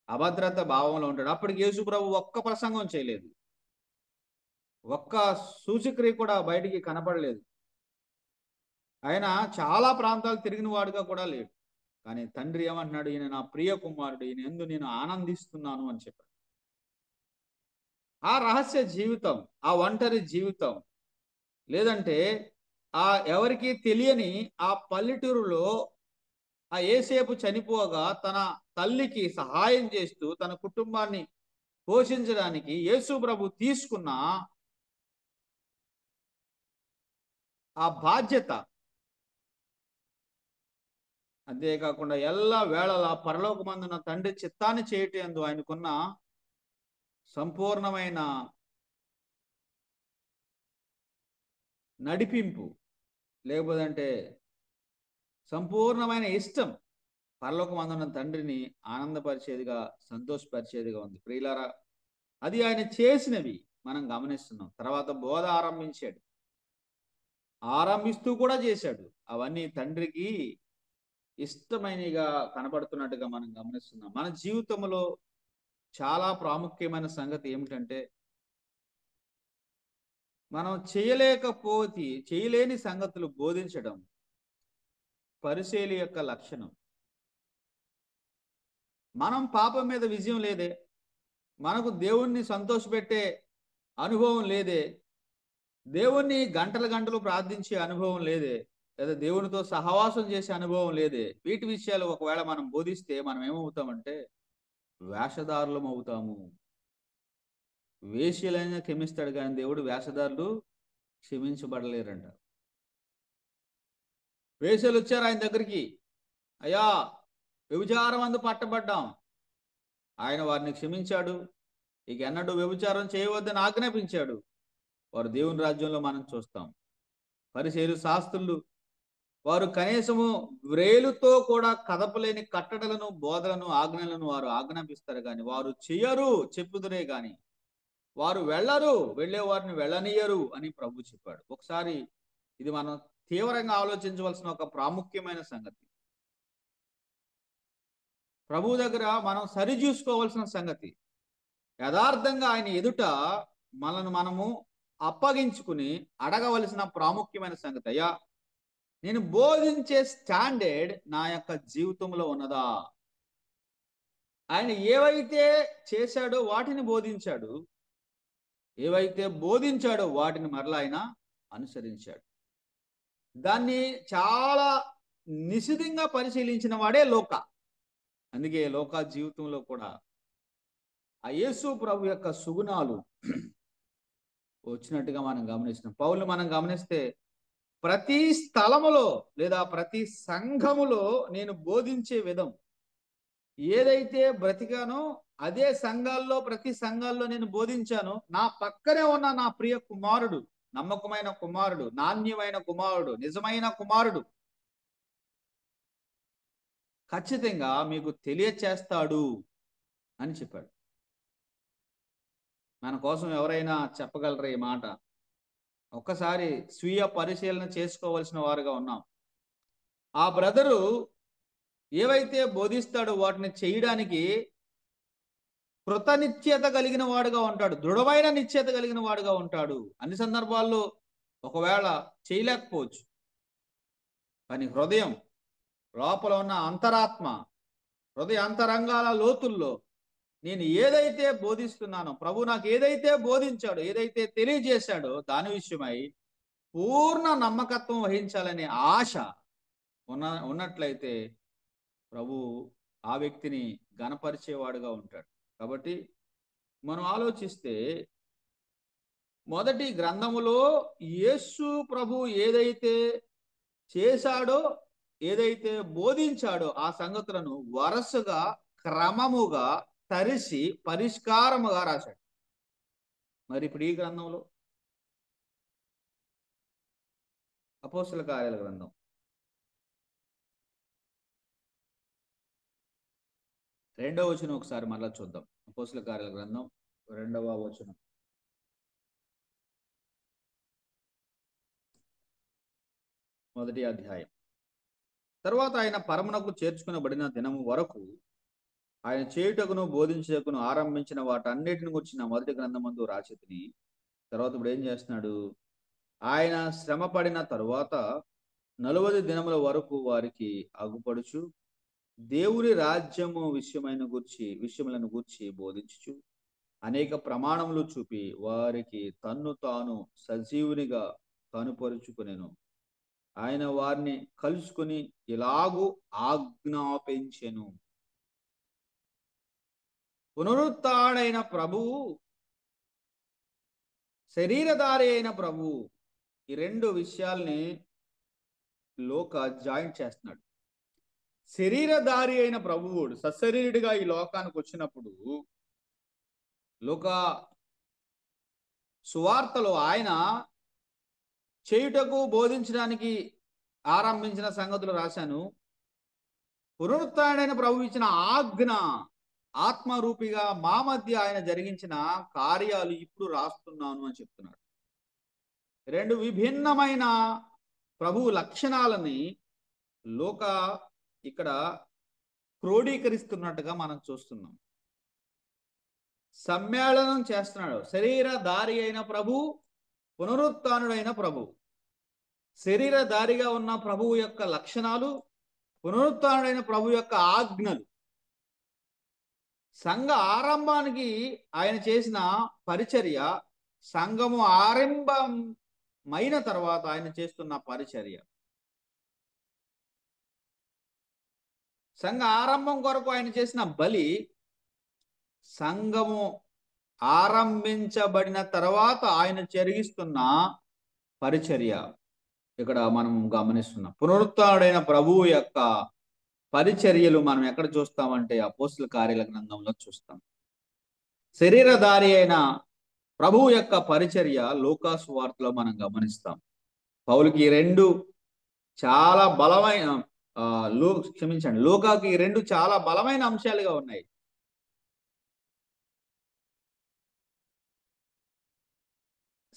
అభద్రత భావంలో ఉంటాడు. అప్పటికి యేసు ప్రభు ఒక్క ప్రసంగం చేయలేదు, ఒక్క సూచక్రియ కూడా బయటికి కనపడలేదు. ఆయన చాలా ప్రాంతాలు తిరిగిన వాడుగా కూడా లేడు. కానీ తండ్రి ఏమంటున్నాడు? ఈయన నా ప్రియ కుమారుడు, ఈయన యందు నేను ఆనందిస్తున్నాను అని చెప్పాడు. ఆ రహస్య జీవితం, ఆ ఒంటరి జీవితం, లేదంటే ఆ ఎవరికి తెలియని ఆ పల్లెటూరులో ఆ యేసేపు చనిపోగా తన తల్లికి సహాయం చేస్తూ తన కుటుంబాన్ని పోషించడానికి యేసు ప్రభు తీసుకున్న ఆ బాధ్యత, అంతేకాకుండా ఎల్ల వేళలా పరలోకమందున్న తండ్రి చిత్తాన్ని చేయటందు ఆయనకున్న సంపూర్ణమైన నడిపింపు, లేకపోతే సంపూర్ణమైన ఇష్టం పరలోకమందున్న తండ్రిని ఆనందపరిచేదిగా, సంతోషపరిచేదిగా ఉంది. ప్రియులారా, అది ఆయన చేసినవి మనం గమనిస్తున్నాం. తర్వాత బోధ ఆరంభిస్తూ కూడా చేశాడు. అవన్నీ తండ్రికి ఇష్టమైనగా కనపడుతున్నట్టుగా మనం గమనిస్తున్నాం. మన జీవితంలో చాలా ప్రాముఖ్యమైన సంగతి ఏమిటంటే, మనం చేయలేని సంగతులు బోధించడం పరిశీలి యొక్క లక్షణం. మనం పాపం మీద విజయం లేదే, మనకు దేవుణ్ణి సంతోషపెట్టే అనుభవం లేదే, దేవుణ్ణి గంటలు ప్రార్థించే అనుభవం లేదే, లేదా దేవునితో సహవాసం చేసే అనుభవం లేదే. వీటి విషయాలు ఒకవేళ మనం బోధిస్తే మనం ఏమవుతామంటే వేషధారులం అవుతాము. వేశ్యలైనా క్షమిస్తాడు కానీ దేవుడు వేషధారులు క్షమించబడలేరంట. వేశ్యలు వచ్చారు ఆయన దగ్గరికి, అయ్యా వ్యభిచారం అందు పట్టబడ్డాం. ఆయన వారిని క్షమించాడు. ఇక ఎన్నడూ వ్యభిచారం చేయవద్దని ఆజ్ఞాపించాడు. వారు దేవుని రాజ్యంలో మనం చూస్తాం. పరిసయ్యులు శాస్త్రులు వారు కనీసము వ్రేలుతో కూడా కదపలేని కట్టడలను, బోధలను, ఆజ్ఞలను వారు ఆజ్ఞాపిస్తారు కానీ వారు చెయ్యరు, చెప్పుదురే గాని వారు వెళ్ళరు, వెళ్ళే వారిని వెళ్ళనీయరు అని ప్రభు చెప్పాడు. ఒకసారి ఇది మనం తీవ్రంగా ఆలోచించవలసిన ఒక ప్రాముఖ్యమైన సంగతి. ప్రభు దగ్గర మనం సరిచూసుకోవాల్సిన సంగతి. యథార్థంగా ఆయన ఎదుట మనము అప్పగించుకుని అడగవలసిన ప్రాముఖ్యమైన సంగతి. అయ్యా, నేను బోధించే స్టాండర్డ్ నా యొక్క జీవితంలో ఉన్నదా? ఆయన ఏవైతే చేశాడో వాటిని బోధించాడు, ఏవైతే బోధించాడో వాటిని మరలా ఆయన అనుసరించాడు. దాన్ని చాలా నిశితంగా పరిశీలించిన వాడే లోక. అందుకే లోక జీవితంలో కూడా ఆ యేసు ప్రభు యొక్క సుగుణాలు వచ్చినట్టుగా మనం గమనిస్తున్నాం. పౌలుని మనం గమనిస్తే ప్రతి స్థలములో లేదా ప్రతి సంఘములో నేను బోధించే విధం ఏదైతే బ్రతికానో అదే సంఘాల్లో, ప్రతి సంఘాల్లో నేను బోధించాను. నా పక్కనే ఉన్న నా ప్రియ కుమారుడు, నమ్మకమైన కుమారుడు, నాణ్యమైన కుమారుడు, నిజమైన కుమారుడు ఖచ్చితంగా మీకు తెలియచేస్తాడు అని చెప్పాడు. మన కోసం ఎవరైనా చెప్పగలరా ఈ మాట? ఒక్కసారి స్వీయ పరిశీలన చేసుకోవాల్సిన వారుగా ఉన్నాం. ఆ బ్రదరు ఏవైతే బోధిస్తాడో వాటిని చేయడానికి కృతనిశ్చయత కలిగిన వాడుగా ఉంటాడు, దృఢమైన నిశ్చయత కలిగిన వాడుగా ఉంటాడు. అన్ని సందర్భాల్లో ఒకవేళ చేయలేకపోవచ్చు, కానీ హృదయం లోపల ఉన్న అంతరాత్మ, హృదయ అంతరంగాల లోతుల్లో నేను ఏదైతే బోధిస్తున్నానో, ప్రభు నాకు ఏదైతే బోధించాడో, ఏదైతే తెలియజేశాడో దాని విషయమై పూర్ణ నమ్మకత్వం వహించాలనే ఆశ ఉన్నట్లయితే ప్రభు ఆ వ్యక్తిని గణపరిచేవాడుగా ఉంటాడు. కాబట్టి మనం ఆలోచిస్తే మొదటి గ్రంథములో యేసు ప్రభు ఏదైతే చేశాడో, ఏదైతే బోధించాడో ఆ సంగతులను వరుసగా క్రమముగా తరిసి పరిష్కారముగా రాశాడు. మరి ఇప్పుడు ఈ గ్రంథంలో అపోస్తల కార్యాల గ్రంథం 2వ వచనం ఒకసారి మరలా చూద్దాం. అపోస్తల కార్యాల గ్రంథం 2వ వచనం. మొదటి అధ్యాయం. తర్వాత ఆయన పరమునకు చేర్చుకునబడిన దినము వరకు ఆయన చేయుటకును బోధించుటకును ఆరంభించిన వాటన్నిటిని గురించిన మొదటి గ్రంథమందు రాసితిని. తర్వాత ఇప్పుడు ఏం చేస్తున్నాడు? ఆయన శ్రమ పడిన తరువాత 40 దినముల వరకు వారికి అగుపడుచు దేవుని రాజ్యము విషయములను గూర్చి బోధించుచు అనేక ప్రమాణములు చూపి వారికి తన్ను తాను సజీవునిగా కనుపరుచుకునేను. ఆయన వారిని కలుసుకుని ఇలాగూ ఆజ్ఞాపించెను. పునరుత్థానుడైన ప్రభువు, శరీరధారి అయిన ప్రభువు, ఈ రెండు విషయాల్ని లోక జాయింట్ చేస్తున్నాడు. శరీరధారి అయిన ప్రభువుడు సశరీరుడిగా ఈ లోకానికి వచ్చినప్పుడు లోక సువార్తలో ఆయన చేయుటకు బోధించడానికి ఆరంభించిన సంగతులు రాశాను. పునరుత్థానుడైన ప్రభు ఇచ్చిన ఆజ్ఞ ఆత్మరూపిగా మా మధ్య ఆయన జరిగించిన కార్యాలు ఇప్పుడు రాస్తున్నాను అని చెప్తున్నాడు. రెండు విభిన్నమైన ప్రభు లక్షణాలని లోక ఇక్కడ క్రోడీకరిస్తున్నట్టుగా మనం చూస్తున్నాం. సమ్మేళనం చేస్తున్నాడు. శరీరధారి అయిన ప్రభు, పునరుత్థానుడైన ప్రభు. శరీరధారిగా ఉన్న ప్రభువు యొక్క లక్షణాలు, పునరుత్థానుడైన ప్రభు యొక్క ఆజ్ఞలు. సంఘ ఆరంభానికి ఆయన చేసిన పరిచర్య, సంఘము ఆరంభమైన తర్వాత ఆయన చేస్తున్న పరిచర్య. సంఘ ఆరంభం కొరకు ఆయన చేసిన బలి, సంఘము ఆరంభించబడిన తర్వాత ఆయన జరిగిస్తున్న పరిచర్య ఇక్కడ మనం గమనిస్తున్నాం. పునరుత్థానుడైన ప్రభువు యొక్క పరిచర్యలు మనం ఎక్కడ చూస్తామంటే అపోస్తల కార్యాల గ్రంథంలో చూస్తాం. శరీరధారి అయిన ప్రభువు యొక్క పరిచర్య లూకాసు వార్తలో మనం గమనిస్తాం. పౌలుకి ఈ రెండు చాలా బలమైన లూకాకి ఈ రెండు చాలా బలమైన అంశాలుగా ఉన్నాయి.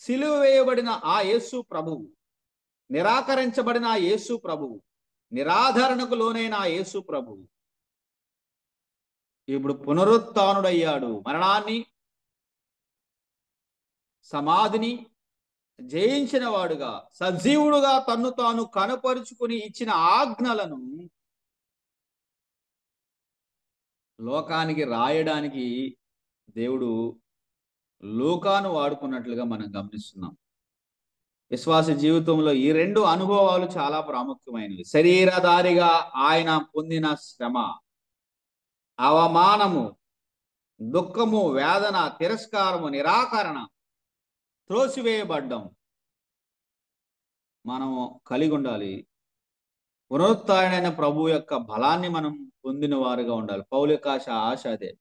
సిలువ వేయబడిన ఆ యేసు ప్రభువు, నిరాకరించబడిన ఆ యేసు ప్రభువు, నిరాధరణకు లోనైన ఆ యేసు ప్రభువు ఇప్పుడు పునరుత్థానుడయ్యాడు. మరణాన్ని, సమాధిని జయించిన వాడుగా, సజీవుడుగా తన్ను తాను కనపరుచుకుని ఇచ్చిన ఆజ్ఞలను లోకానికి రాయడానికి దేవుడు లూకాను వాడుకున్నట్లుగా మనం గమనిస్తున్నాం. విశ్వాస జీవితంలో ఈ రెండు అనుభవాలు చాలా ప్రాముఖ్యమైనవి. శరీరధారిగా ఆయన పొందిన శ్రమ, అవమానము, దుఃఖము, వేదన, తిరస్కారము, నిరాకరణ, త్రోసివేయబడ్డం మనం కలిగి ఉండాలి. పునరుత్థానుడైన ప్రభు యొక్క బలాన్ని మనం పొందిన వారుగా ఉండాలి. పౌలు యొక్క ఆశ అదే.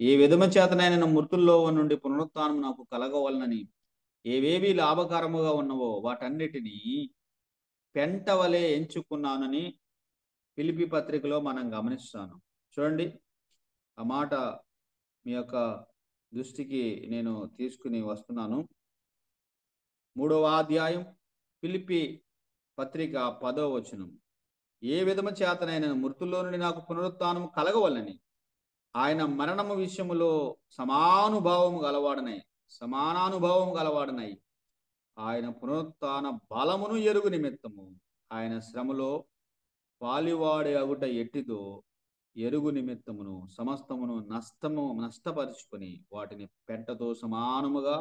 ఏ విధము చేతనైన మృతుల్లో నుండి పునరుత్థానం నాకు కలగవలనని ఏవేవి లాభకరముగా ఉన్నవో వాటన్నిటినీ పెంటవలే ఎంచుకున్నానని ఫిలిప్పీ పత్రికలో మనం గమనిస్తాను. చూడండి, ఆ మాట మీ యొక్క దృష్టికి నేను తీసుకుని వస్తున్నాను. 3వ అధ్యాయం ఫిలిప్పీ పత్రిక 10వ వచనం. ఏ విధము చేతనైన మృతుల్లో నుండి నాకు పునరుత్థానం కలగవలనని ఆయన మరణము విషయములో సమానానుభావము గలవాడనై ఆయన పునరుత్థాన బలమును ఎరుగు నిమిత్తము ఆయన శ్రమలో పాలివాడి అగుట ఎట్టిదో ఎరుగు నిమిత్తమును సమస్తమును నష్టపరుచుకొని వాటిని పెంటతో సమానముగా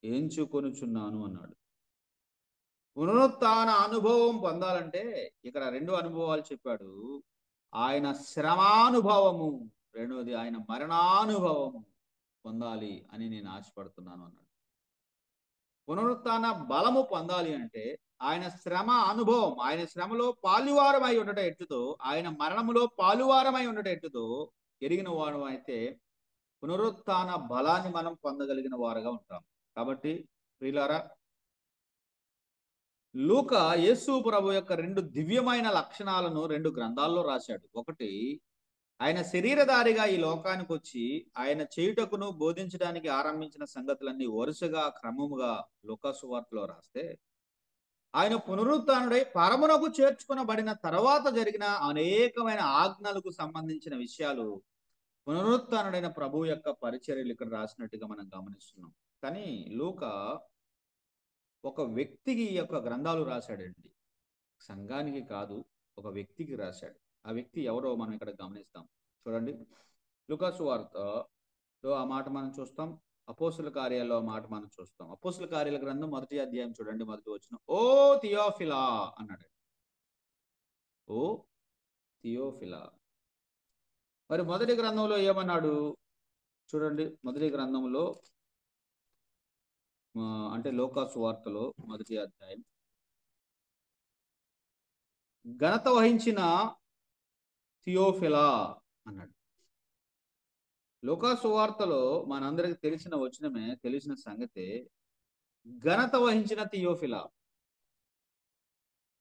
ఎంచుకొనుచున్నాను అన్నాడు. పునరుత్థాన అనుభవం పొందాలంటే ఇక్కడ రెండు అనుభవాలు చెప్పాడు. ఆయన శ్రమానుభవము, రెండవది ఆయన మరణానుభవము పొందాలి అని నేను ఆశపడుతున్నాను అన్నాడు. పునరుత్థాన బలము పొందాలి అంటే ఆయన శ్రమ అనుభవం, ఆయన శ్రమలో పాలువారమై ఉండట ఎట్టుతో, ఆయన మరణములో పాలువారమై ఉండట ఎట్టుతో ఎరిగిన వాడు అయితే పునరుత్థాన బలాన్ని మనం పొందగలిగిన వారుగా ఉంటాం. కాబట్టి ప్రియులారా, లూకా యేసు ప్రభు యొక్క రెండు దివ్యమైన లక్షణాలను 2 గ్రంథాల్లో రాశాడు. ఒకటి, ఆయన శరీరధారిగా ఈ లోకానికి వచ్చి ఆయన చేయుటకును బోధించడానికి ఆరంభించిన సంగతులన్నీ వరుసగా క్రమముగా లూకా సువార్తలో రాస్తే, ఆయన పునరుత్థానుడై పరమునకు చేర్చుకునబడిన తర్వాత జరిగిన అనేకమైన ఆజ్ఞలకు సంబంధించిన విషయాలు పునరుత్థానుడైన ప్రభు యొక్క పరిచర్యలు ఇక్కడ రాసినట్టుగా మనం గమనిస్తున్నాం. కానీ లూకా ఒక వ్యక్తికి ఈ యొక్క గ్రంథాలు రాశాడండి. సంఘానికి కాదు, ఒక వ్యక్తికి రాశాడు. ఆ వ్యక్తి ఎవరో మనం ఇక్కడ గమనిస్తాం. చూడండి, లూకా సువార్తలో ఆ మాట మనం చూస్తాం. అపోస్తుల కార్యాల్లో ఆ మాట మనం చూస్తాం. అపోస్తుల కార్యాల గ్రంథం 1వ అధ్యాయం చూడండి, 1వ వచనం. ఓ థియోఫిలా అన్నాడు. ఓ థియోఫిలా. మరి మొదటి గ్రంథంలో ఏమన్నాడు చూడండి. మొదటి గ్రంథంలో అంటే లూకా సువార్తలో 1వ అధ్యాయం, ఘనత వహించిన థియోఫిలా అన్నాడు. లూకా సువార్తలో మనందరికి తెలిసిన వచనమే, తెలిసిన సంగతే, ఘనత వహించిన థియోఫిలా.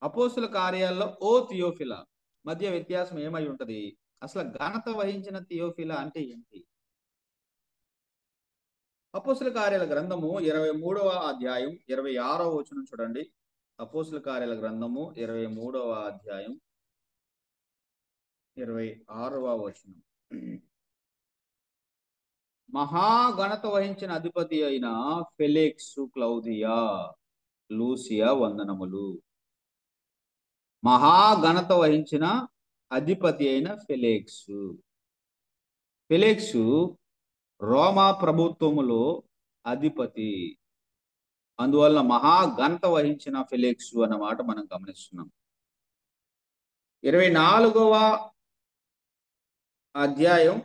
అపోస్తుల కార్యాల్లో ఓ థియోఫిలా మధ్య వ్యత్యాసం ఏమై ఉంటది? అసలు ఘనత వహించిన థియోఫిలా అంటే ఏంటి? అపోస్తుల కార్యాల గ్రంథము 23వ అధ్యాయం 26వ వచనం చూడండి. అపోస్తుల కార్యాల గ్రంథము 23వ అధ్యాయం 26వ వచనం. మహాఘనత వహించిన అధిపతి అయిన ఫెలిక్సు, క్లౌదియా, లూసియా వందనములు. మహాఘనత వహించిన అధిపతి అయిన ఫెలిక్సు. ఫెలిక్సు రోమా ప్రభుత్వములో అధిపతి. అందువల్ల మహాఘనత వహించిన ఫెలిక్సు అన్నమాట మనం గమనిస్తున్నాం. 24వ అధ్యాయం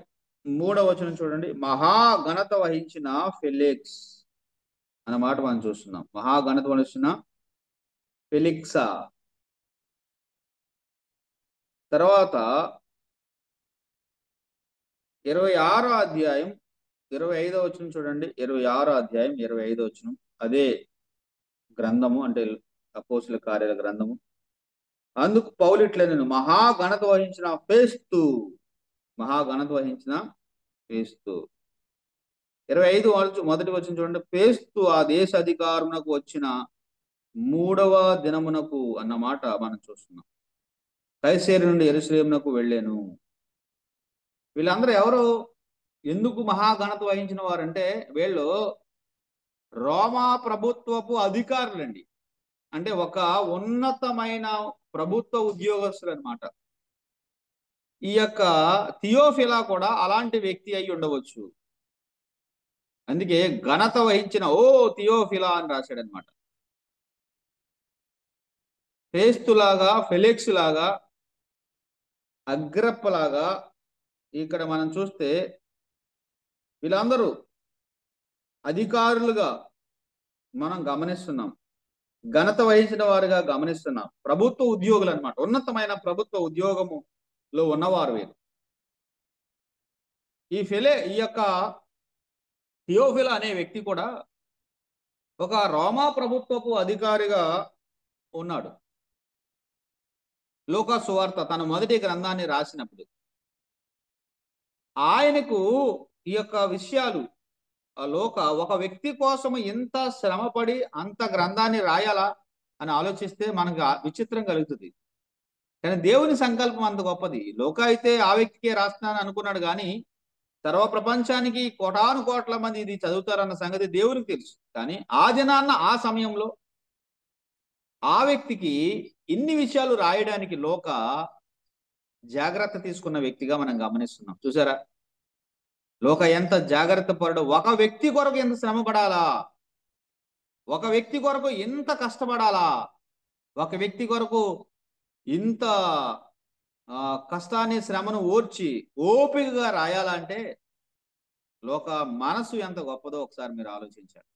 3వ వచనం చూడండి. మహాఘనత వహించిన ఫెలిక్స్ అన్నమాట మనం చూస్తున్నాం. మహాఘనత వహించిన ఫెలిక్సా. తర్వాత 26వ అధ్యాయం 25వ వచనం చూడండి. 26వ అధ్యాయం 25వ వచనం. అదే గ్రంథము అంటే అపోస్తుల కార్యాల గ్రంథము. అందుకు పౌలు ఇట్లా, నేను మహాఘనత వహించిన ఫేస్తు 25 మొదటి వచనం చూడండి. ఫేస్తు ఆ దేశ అధికారమునకు వచ్చిన 3వ దినమునకు అన్నమాట మనం చూస్తున్నాం. కైసరు నుండి యెరూషలేమునకు వెళ్ళాను. వీళ్ళందరూ ఎవరు, ఎందుకు మహాఘనత వహించిన వారంటే వీళ్ళు రోమా ప్రభుత్వపు అధికారులండి. అంటే ఒక ఉన్నతమైన ప్రభుత్వ ఉద్యోగస్తులు అన్నమాట. ఈ యొక్క థియోఫిలా కూడా అలాంటి వ్యక్తి అయి ఉండవచ్చు. అందుకే ఘనత వహించిన థియోఫిలా అని రాశాడు అనమాట. ఫేస్తులాగా, ఫెలిక్స్ లాగా, అగ్రప్పలాగా ఇక్కడ మనం చూస్తే వీళ్ళందరూ అధికారులుగా మనం గమనిస్తున్నాం. ఘనత వహించిన వారుగా గమనిస్తున్నాం. ప్రభుత్వ ఉద్యోగులు అన్నమాట. ఉన్నతమైన ప్రభుత్వ ఉద్యోగములో ఉన్నవారు వీరు. ఈ యొక్క థియోఫిలా అనే వ్యక్తి కూడా ఒక రోమా ప్రభుత్వపు అధికారిగా ఉన్నాడు. లూకా సువార్త తన మొదటి గ్రంథాన్ని రాసినప్పుడు ఆయనకు ఈ యొక్క విషయాలు ఒక వ్యక్తి కోసం ఎంత శ్రమపడి అంత గ్రంథాన్ని రాయాలా అని ఆలోచిస్తే మనకు విచిత్రం కలుగుతుంది. కానీ దేవుని సంకల్పం అంత గొప్పది. లోకా అయితే ఆ వ్యక్తికే రాస్తున్నాను అనుకున్నాడు, కానీ సర్వ ప్రపంచానికి కోటాను కోట్ల మంది ఇది చదువుతారన్న సంగతి దేవునికి తెలుసు. కానీ ఆ దినాన్న ఆ సమయంలో ఆ వ్యక్తికి ఇన్ని విషయాలు రాయడానికి లోకా జాగ్రత్త తీసుకున్న వ్యక్తిగా మనం గమనిస్తున్నాం. చూసారా, లోక ఎంత జాగ్రత్త పడడు. ఒక వ్యక్తి కొరకు ఎంత శ్రమ పడాలా, ఒక వ్యక్తి కొరకు ఎంత కష్టపడాలా, ఒక వ్యక్తి కొరకు ఇంత కష్టాన్ని శ్రమను ఓర్చి ఓపికగా రాయాలంటే లోక మనసు ఎంత గొప్పదో ఒకసారి మీరు ఆలోచించారు.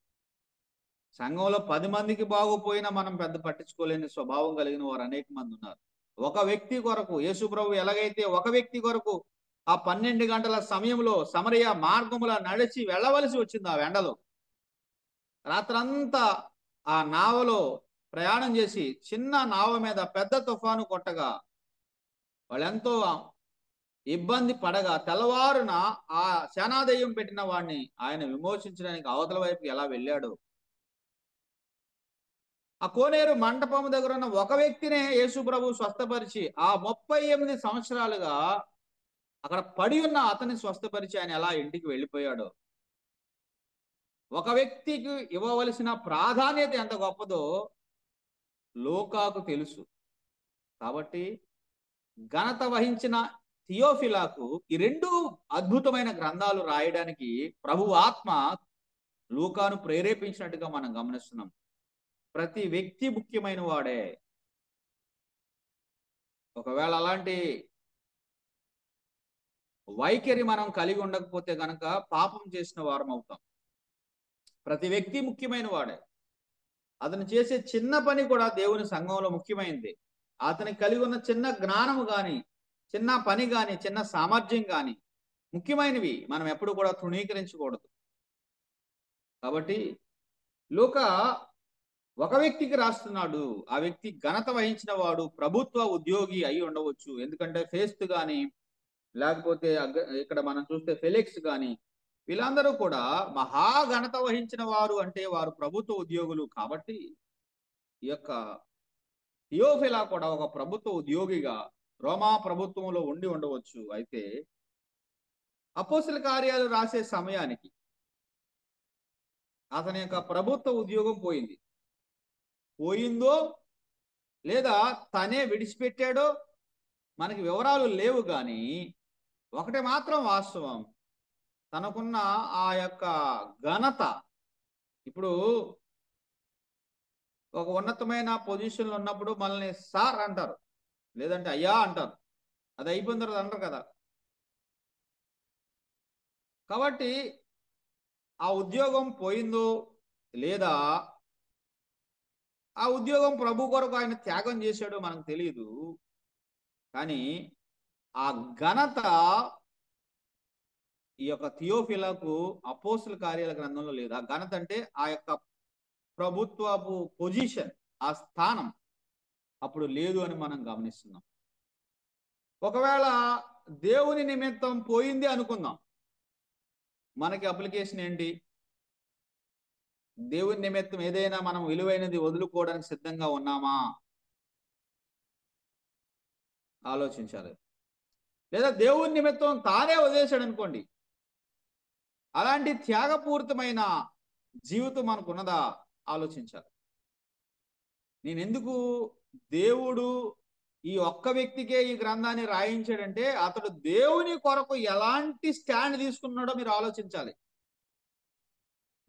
సంఘంలో 10 మందికి బాగుపోయినా మనం పెద్ద పట్టించుకోలేని స్వభావం కలిగిన వారు అనేక మంది ఉన్నారు. ఒక వ్యక్తి కొరకు యేసు ప్రభు ఎలాగైతే ఒక వ్యక్తి కొరకు ఆ 12 గంటల సమయంలో సమరయ మార్గములా నడిచి వెళ్ళవలసి వచ్చింది. ఆ ఎండలో రాత్రంతా ఆ నావలో ప్రయాణం చేసి చిన్న నావ మీద పెద్ద తుఫాను కొట్టగా వాళ్ళెంతో ఇబ్బంది పడగా తెల్లవారున ఆ సేనాదయ్యం పెట్టిన వాడిని ఆయన విమోచించడానికి అవతల వైపు ఎలా వెళ్ళాడు. ఆ కోనేరు మంటపం దగ్గర ఉన్న ఒక వ్యక్తినే యేసు ప్రభు స్వస్థపరిచి ఆ 38 సంవత్సరాలుగా అక్కడ పడి ఉన్న అతన్ని స్వస్థపరిచి ఆయన ఎలా ఇంటికి వెళ్ళిపోయాడో. ఒక వ్యక్తికి ఇవ్వవలసిన ప్రాధాన్యత ఎంత గొప్పదో లోకాకు తెలుసు. కాబట్టి ఘనత వహించిన థియోఫిలాకు ఈ 2 అద్భుతమైన గ్రంథాలు రాయడానికి ప్రభు ఆత్మ లూకాను ప్రేరేపించినట్టుగా మనం గమనిస్తున్నాం. ప్రతి వ్యక్తి ముఖ్యమైన వాడే. ఒకవేళ అలాంటి వైఖరి మనం కలిగి ఉండకపోతే గనక పాపం చేసిన వారం అవుతాం. ప్రతి వ్యక్తి ముఖ్యమైన వాడే. అతను చేసే చిన్న పని కూడా దేవుని సంఘంలో ముఖ్యమైనది. అతనికి కలిగి ఉన్న చిన్న జ్ఞానము కానీ, చిన్న పని కానీ, చిన్న సామర్థ్యం కానీ ముఖ్యమైనవి. మనం ఎప్పుడు కూడా తృణీకరించకూడదు. కాబట్టి లూకా ఒక వ్యక్తికి రాస్తున్నాడు. ఆ వ్యక్తి ఘనత వహించిన వాడు ప్రభుత్వ ఉద్యోగి అయి ఉండవచ్చు. ఎందుకంటే ఫేస్తు కానీ, లేకపోతే ఇక్కడ మనం చూస్తే ఫెలిక్స్ కానీ వీళ్ళందరూ కూడా మహాఘనత వహించిన వారు అంటే వారు ప్రభుత్వ ఉద్యోగులు. కాబట్టి ఈ యొక్క థియోఫిలా కూడా ఒక ప్రభుత్వ ఉద్యోగిగా రోమా ప్రభుత్వంలో ఉండి ఉండవచ్చు. అయితే అపోస్తల కార్యాలు రాసే సమయానికి అతని యొక్క ప్రభుత్వ ఉద్యోగం పోయిందో లేదా తనే విడిచిపెట్టాడో మనకి వివరాలు లేవు. కానీ ఒకటి మాత్రం వాస్తవం, తనకున్న ఆ యొక్క ఘనత. ఇప్పుడు ఒక ఉన్నతమైన పొజిషన్లో ఉన్నప్పుడు మనల్ని సార్ అంటారు, లేదంటే అయ్యా అంటారు. అది అయిపోయిన తర్వాత అంటారు కదా. కాబట్టి ఆ ఉద్యోగం పోయిందో లేదా ఆ ఉద్యోగం ప్రభు కొరకు ఆయన త్యాగం చేశాడో మనకు తెలియదు. కానీ ఆ ఘనత ఈ యొక్క థియోఫిలాకు అపోస్తుల కార్యాల గ్రంథంలో లేదు. ఆ ఘనత అంటే ఆ యొక్క ప్రభుత్వపు పొజిషన్, ఆ స్థానం అప్పుడు లేదు అని మనం గమనిస్తున్నాం. ఒకవేళ దేవుని నిమిత్తం పోయింది అనుకుందాం, మనకి అప్లికేషన్ ఏంటి? దేవుని నిమిత్తం ఏదైనా మనం విలువైనది వదులుకోవడానికి సిద్ధంగా ఉన్నామా ఆలోచించాలి. లేదా దేవుని నిమిత్తం తానే వదిలేశాడు అనుకోండి, అలాంటి త్యాగపూరితమైన జీవితం మనకున్నదా ఆలోచించాలి. నేను ఎందుకు దేవుడు ఈ ఒక్క వ్యక్తికే ఈ గ్రంథాన్ని రాయించాడంటే అతడు దేవుని కొరకు ఎలాంటి స్టాండ్ తీసుకున్నాడో మీరు ఆలోచించాలి.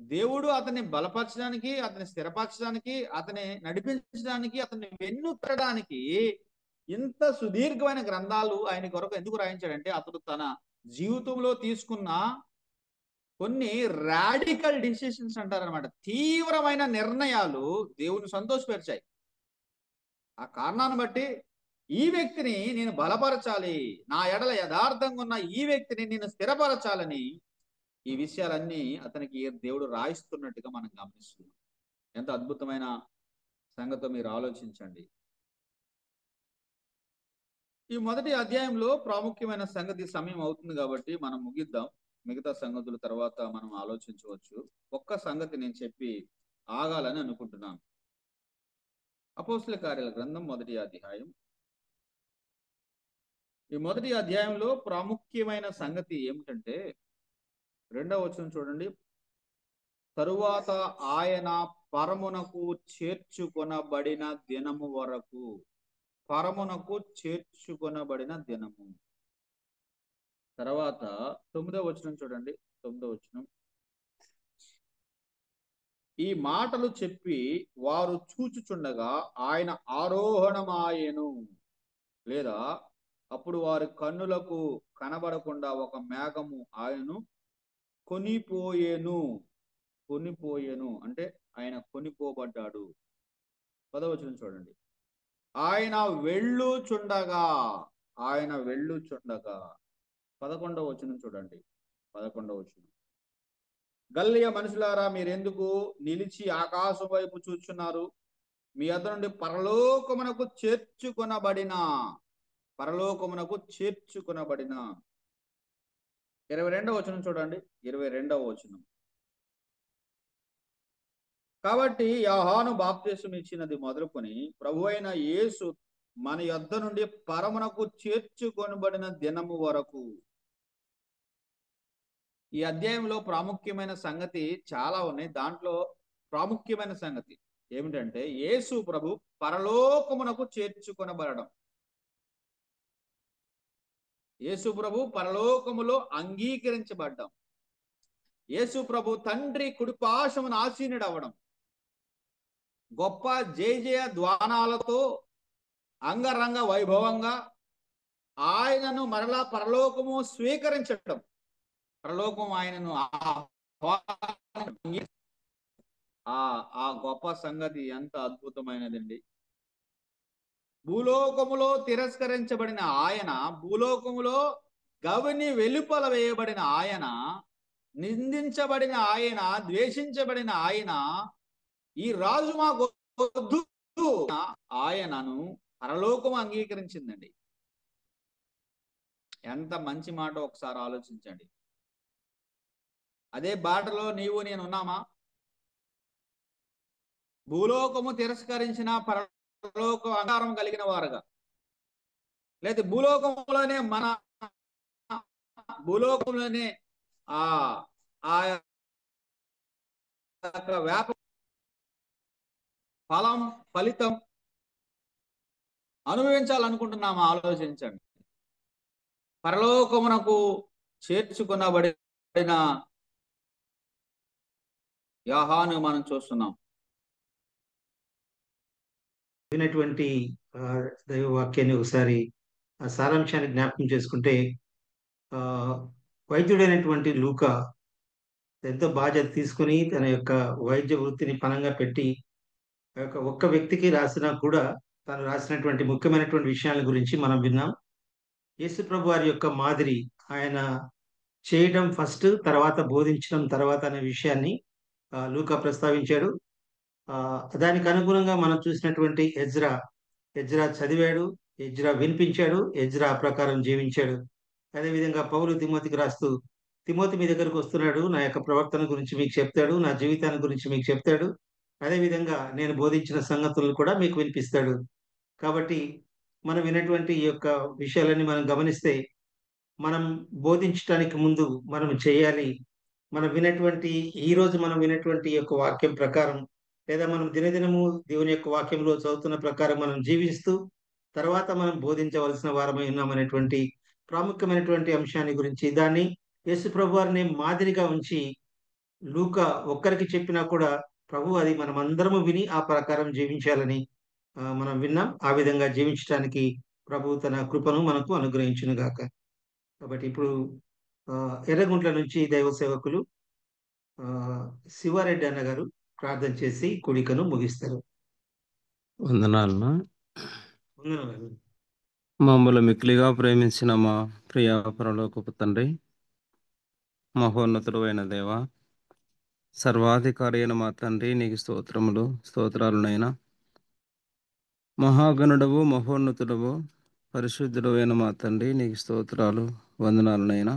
దేవుడు అతన్ని బలపరచడానికి, అతన్ని స్థిరపరచడానికి, అతన్ని నడిపించడానికి, అతన్ని వెన్నుతడానికి ఇంత సుదీర్ఘమైన గ్రంథాలు ఆయన కొరకు ఎందుకు రాయించాడంటే అతడు తన జీవితంలో తీసుకున్న కొన్ని రాడికల్ డిసిషన్స్ అంటారనమాట, తీవ్రమైన నిర్ణయాలు దేవుని సంతోషపరిచాయి. ఆ కారణాన్ని బట్టి ఈ వ్యక్తిని నేను బలపరచాలి, నా ఎడల యథార్థంగా ఉన్న ఈ వ్యక్తిని నేను స్థిరపరచాలని ఈ విషయాలన్నీ అతనికి దేవుడు రాయిస్తున్నట్టుగా మనం గమనిస్తున్నాం. ఎంత అద్భుతమైన సంగతో మీరు ఆలోచించండి. ఈ మొదటి అధ్యాయంలో ప్రాముఖ్యమైన సంగతి, సమయం అవుతుంది కాబట్టి మనం ముగిద్దాం. మిగతా సంగతుల తర్వాత మనం ఆలోచించవచ్చు. ఒక్క సంగతి నేను చెప్పి ఆగాలని అనుకుంటున్నాను. అపోస్తుల కార్యాల గ్రంథం మొదటి అధ్యాయం. ఈ మొదటి అధ్యాయంలో ప్రాముఖ్యమైన సంగతి ఏమిటంటే 2వ వచనం చూడండి. తరువాత ఆయన పరమునకు చేర్చుకొనబడిన దినము వరకు, పరమునకు చేర్చుకొనబడిన దినము. తర్వాత 9వ వచనం చూడండి. 9వ వచనం. ఈ మాటలు చెప్పి వారు చూచుచుండగా ఆయన ఆరోహణమాయెను, లేదా అప్పుడు వారి కన్నులకు కనబడకుండా ఒక మేఘము ఆయనను కొనిపోయేను. కొనిపోయేను అంటే ఆయన కొనిపోబడ్డాడు. 10వ వచనం చూడండి. ఆయన వెళ్ళుచుండగా, ఆయన వెళ్ళుచుండగా. 11వ వచనం చూడండి. 11వ వచనం. గల్లియ మనుషులారా, మీరెందుకు నిలిచి ఆకాశం వైపు చూచున్నారు? మీ వద్ద నుండి పరలోకమునకు చేర్చుకొనబడిన, పరలోకమునకు చేర్చుకొనబడిన. 22వ వచనం చూడండి. 22వ వచనం. కాబట్టి యోహాను బాప్తిసం ఇచ్చినది మొదలుకొని ప్రభువైన యేసు మన యొద్ద నుండి పరమునకు చేర్చుకొనబడిన దినము వరకు. ఈ అధ్యాయంలో ప్రాముఖ్యమైన సంగతి చాలా ఉన్నాయి. దాంట్లో ప్రాముఖ్యమైన సంగతి ఏమిటంటే యేసు ప్రభు పరలోకమునకు చేర్చుకొనబడడం. యేసు ప్రభు పరలోకములో అంగీకరించబడ్డం. యేసు ప్రభు తండ్రి కుడిపార్శ్వమున ఆసీనుడవడం. గొప్ప జయ ధ్వానాలతో అంగరంగ వైభవంగా ఆయనను మరలా పరలోకము స్వీకరించడం. పరలోకం ఆయనను ఆ గొప్ప సంగతి ఎంత అద్భుతమైనదండి. భూలోకములో తిరస్కరించబడిన ఆయన, భూలోకములో గవిని వెలుపల వేయబడిన ఆయన, నిందించబడిన ఆయన, ద్వేషించబడిన ఆయన, ఈ రాజు మాకు వద్దు ఆయనను పరలోకం అంగీకరించిందండి. ఎంత మంచి మాట ఒకసారి ఆలోచించండి. అదే బాటలో నీవు నేను ఉన్నామా? భూలోకము తిరస్కరించిన పరలోక అధికారం కలిగిన వారుగా, లేదా భూలోకంలోనే మన భూలోకంలోనే ఆ వ్యాప ఫలితం అనుభవించాలనుకుంటున్నామా? ఆలోచించండి. పరలోకమునకు చేర్చుకునబడిన యోహాను మనం చూస్తున్నాం. వినటువంటి దైవ వాక్యాన్ని ఒకసారి ఆ సారాంశాన్ని జ్ఞాపకం చేసుకుంటే, వైద్యుడైనటువంటి లూకా ఎంతో బాధ్యత తీసుకుని తన యొక్క వైద్య వృత్తిని పనంగా పెట్టి ఒక్క వ్యక్తికి రాసినా కూడా తను రాసినటువంటి ముఖ్యమైనటువంటి విషయాల గురించి మనం విన్నాం. యేసు ప్రభు వారి యొక్క మాదిరి, ఆయన చేయడం ఫస్ట్, తర్వాత బోధించడం తర్వాత అనే విషయాన్ని లూకా ప్రస్తావించాడు. దానికి అనుగుణంగా మనం చూసినటువంటి ఎజ్రా చదివాడు, ఎజ్రా వినిపించాడు, ఎజ్రా ఆ ప్రకారం జీవించాడు. అదేవిధంగా పౌలు తిమోతికి రాస్తూ, తిమోతి మీ దగ్గరకు వస్తున్నాడు, నా యొక్క ప్రవర్తన గురించి మీకు చెప్తాడు, నా జీవితాన్ని గురించి మీకు చెప్తాడు. అదేవిధంగా నేను బోధించిన సంగతులను కూడా మీకు వినిపిస్తాడు. కాబట్టి మనం విన్నటువంటి ఈ యొక్క విషయాలన్నీ మనం గమనిస్తే, మనం బోధించటానికి ముందు మనం చేయాలి. మనం విన్నటువంటి ఈ యొక్క వాక్యం ప్రకారం, లేదా మనం దినదినము దేవుని యొక్క వాక్యంలో చదువుతున్న ప్రకారం మనం జీవిస్తూ, తర్వాత మనం బోధించవలసిన వారమై ఉన్నామనేటువంటి ప్రాముఖ్యమైనటువంటి అంశాన్ని గురించి, దాన్ని యేసు ప్రభువారిని మాదిరిగా ఉంచి లూకా ఒక్కరికి చెప్పినా కూడా ప్రభు అది మనమందరము విని ఆ ప్రకారం జీవించాలని మనం విన్నాం. ఆ విధంగా జీవించడానికి ప్రభు తన కృపను మనకు అనుగ్రహించును గాక. కాబట్టి ఇప్పుడు ఎర్రగుంట్ల నుంచి దైవ సేవకులు శివారెడ్డి అన్న గారు ప్రార్థన చేసి కూడికను ముగిస్తారు. వందనాలను వందనాలు. మమ్మల్ని మిక్కిలిగా ప్రేమించిన మా ప్రియ పరలోకపు తండ్రి, మహోన్నతుడు అయిన దేవ, సర్వాధికారి అయిన మా తండ్రి, నీకు స్తోత్రాలునైనా. మహాగణుడవు, మహోన్నతుడవు, పరిశుద్ధుడు అయిన మా తండ్రి, నీకు స్తోత్రాలు, వందనాలునైనా.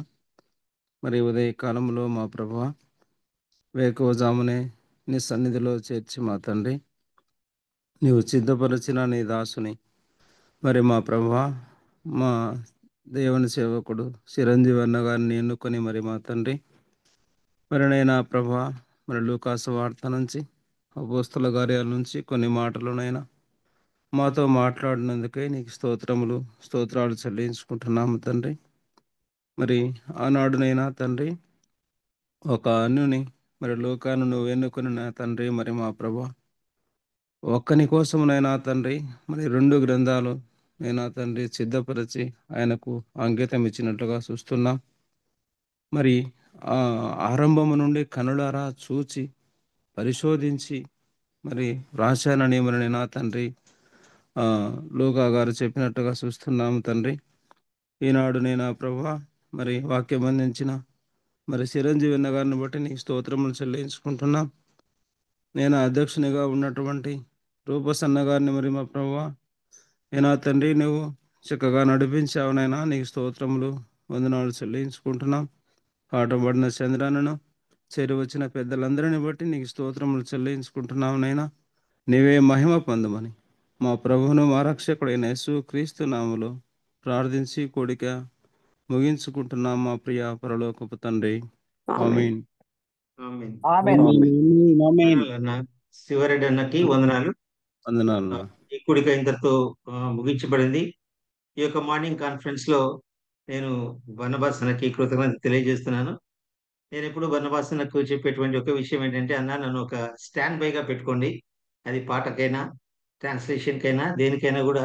మరి ఉదయ కాలంలో మా ప్రభువా, వేకువజామునే నీ సన్నిధిలో చేర్చి మా తండ్రి, నీవు సిద్ధపరిచిన నీ దాసుని, మరి మా ప్రభువా, మా దేవుని సేవకుడు చిరంజీవి అన్న గారిని ఎన్నుకొని, మరి మా తండ్రి, మరి నైనా ప్రభువా, మరి లూకాసు వార్త నుంచి, అపోస్తల కార్యాల నుంచి కొన్ని మాటలునైనా మాతో మాట్లాడినందుకే నీకు స్తోత్రాలు చెల్లించుకుంటున్నాము తండ్రి. మరి ఆనాడునైనా తండ్రి, ఒక అన్యుని, మరి లూకాను నువ్వు ఎన్నుకొని నా తండ్రి, మరి మా ప్రభువా, ఒక్కని కోసమునైనా తండ్రి, మరి 2 గ్రంథాలు నైనా తండ్రి సిద్ధపరిచి ఆయనకు అంకితం ఇచ్చినట్లుగా చూస్తున్నాం. మరి ఆరంభము నుండి కనులారా చూచి పరిశోధించి మరి రాశానని మరి నా తండ్రి లూకా గారు చెప్పినట్టుగా చూస్తున్నాము తండ్రి. ఈనాడు నేను ప్రభువా, మరి వాక్యం అందించిన మరి చిరంజీవి అన్న గారిని బట్టి నీకు స్తోత్రములు చెల్లించుకుంటున్నాం. నేను అధ్యక్షునిగా ఉన్నటువంటి రూపసన్న గారిని మరి మా ప్రభువా, ఏనా తండ్రి నువ్వు చక్కగా నడిపించావునైనా, నీకు స్తోత్రములు, వందనాలు చెల్లించుకుంటున్నాం. పాటబడిన చంద్రాలను చేరి వచ్చిన పెద్దలందరిని బట్టి నీకు స్తోత్రములు చెల్లించుకుంటున్నావునైనా. నీవే మహిమ పొందమని మా ప్రభువును మా రక్షకుడైన యేసు క్రీస్తు నామములో ప్రార్థించి కోడిక ముగించుకుంటున్నాం మా ప్రియ పరలోకపు తండ్రి. ఆమేన్. శివారెడ్డి అన్నకి వందనాలు. వందనాలు. ఈ కూడిక ఇంతటితో ముగించబడింది. ఈ యొక్క మార్నింగ్ కాన్ఫరెన్స్ లో నేను బర్నబాస్ అన్నకి కృతజ్ఞత తెలియజేస్తున్నాను. నేను ఎప్పుడు బర్నబాస్ అన్నకు చెప్పేటువంటి ఒక విషయం ఏంటంటే, అన్న నన్ను ఒక స్టాండ్ బైగా పెట్టుకోండి. అది పాటకైనా, ట్రాన్స్లేషన్ కైనా, దేనికైనా కూడా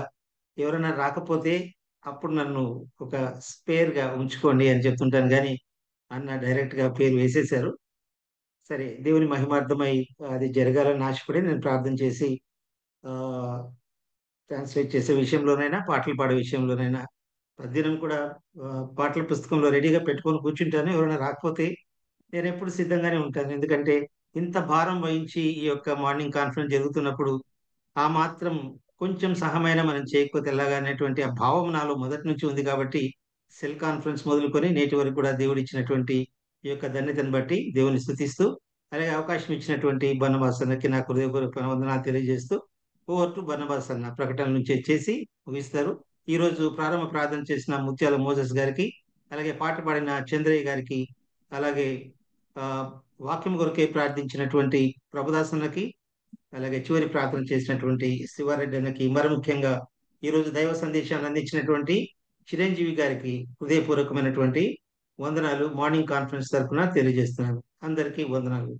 ఎవరైనా రాకపోతే అప్పుడు నన్ను ఒక స్పేర్ గా ఉంచుకోండి అని చెప్తుంటాను. కానీ అన్న డైరెక్ట్ గా పేరు వేసేశారు. సరే, దేవుని మహిమార్థమై అది జరగాలని ఆశపడి నేను ప్రార్థన చేసి ట్రాన్స్లేట్ చేసే విషయంలోనైనా, పాటలు పాడే విషయంలోనైనా ప్రతిదినం కూడా పాటల పుస్తకంలో రెడీగా పెట్టుకొని కూర్చుంటాను. ఎవరైనా రాకపోతే నేను ఎప్పుడు సిద్ధంగానే ఉంటాను. ఎందుకంటే ఇంత భారం వహించి ఈ యొక్క మార్నింగ్ కాన్ఫరెన్స్ జరుగుతున్నప్పుడు ఆ మాత్రం కొంచెం సహాయమైన మనం చేయకపోతే ఎలాగా అనేటువంటి ఆ భావం నాలో మొదటి నుంచి ఉంది. కాబట్టి సెల్ కాన్ఫరెన్స్ మొదలుకొని నేటి వరకు కూడా దేవుడు ఇచ్చినటువంటి ఈ యొక్క ధన్యతను బట్టి దేవుని స్తుతిస్తూ, అలాగే అవకాశం ఇచ్చినటువంటి బర్నబాస్ అన్నకి నా హృదయపూర్వక వందనాలు తెలియజేస్తూ, ఓవర్ టు బర్నబాస్ అన్న ప్రకటన నుంచి చేసి ముగిస్తారు. ఈ రోజు ప్రారంభ ప్రార్థన చేసిన ముత్యాల మోజెస్ గారికి, అలాగే పాట పాడిన చంద్రయ్య గారికి, అలాగే వాక్యం కొరకే ప్రార్థించినటువంటి ప్రభుదాస్ అన్నకి, అలాగే చివరి ప్రార్థన చేసినటువంటి శివారెడ్డి అన్నకి, మరి ముఖ్యంగా ఈ రోజు దైవ సందేశాన్ని అందించినటువంటి చిరంజీవి గారికి హృదయపూర్వకమైనటువంటి వందనాలు మార్నింగ్ కాన్ఫరెన్స్ తరఫున తెలియజేస్తున్నాను. అందరికీ వందనాలు.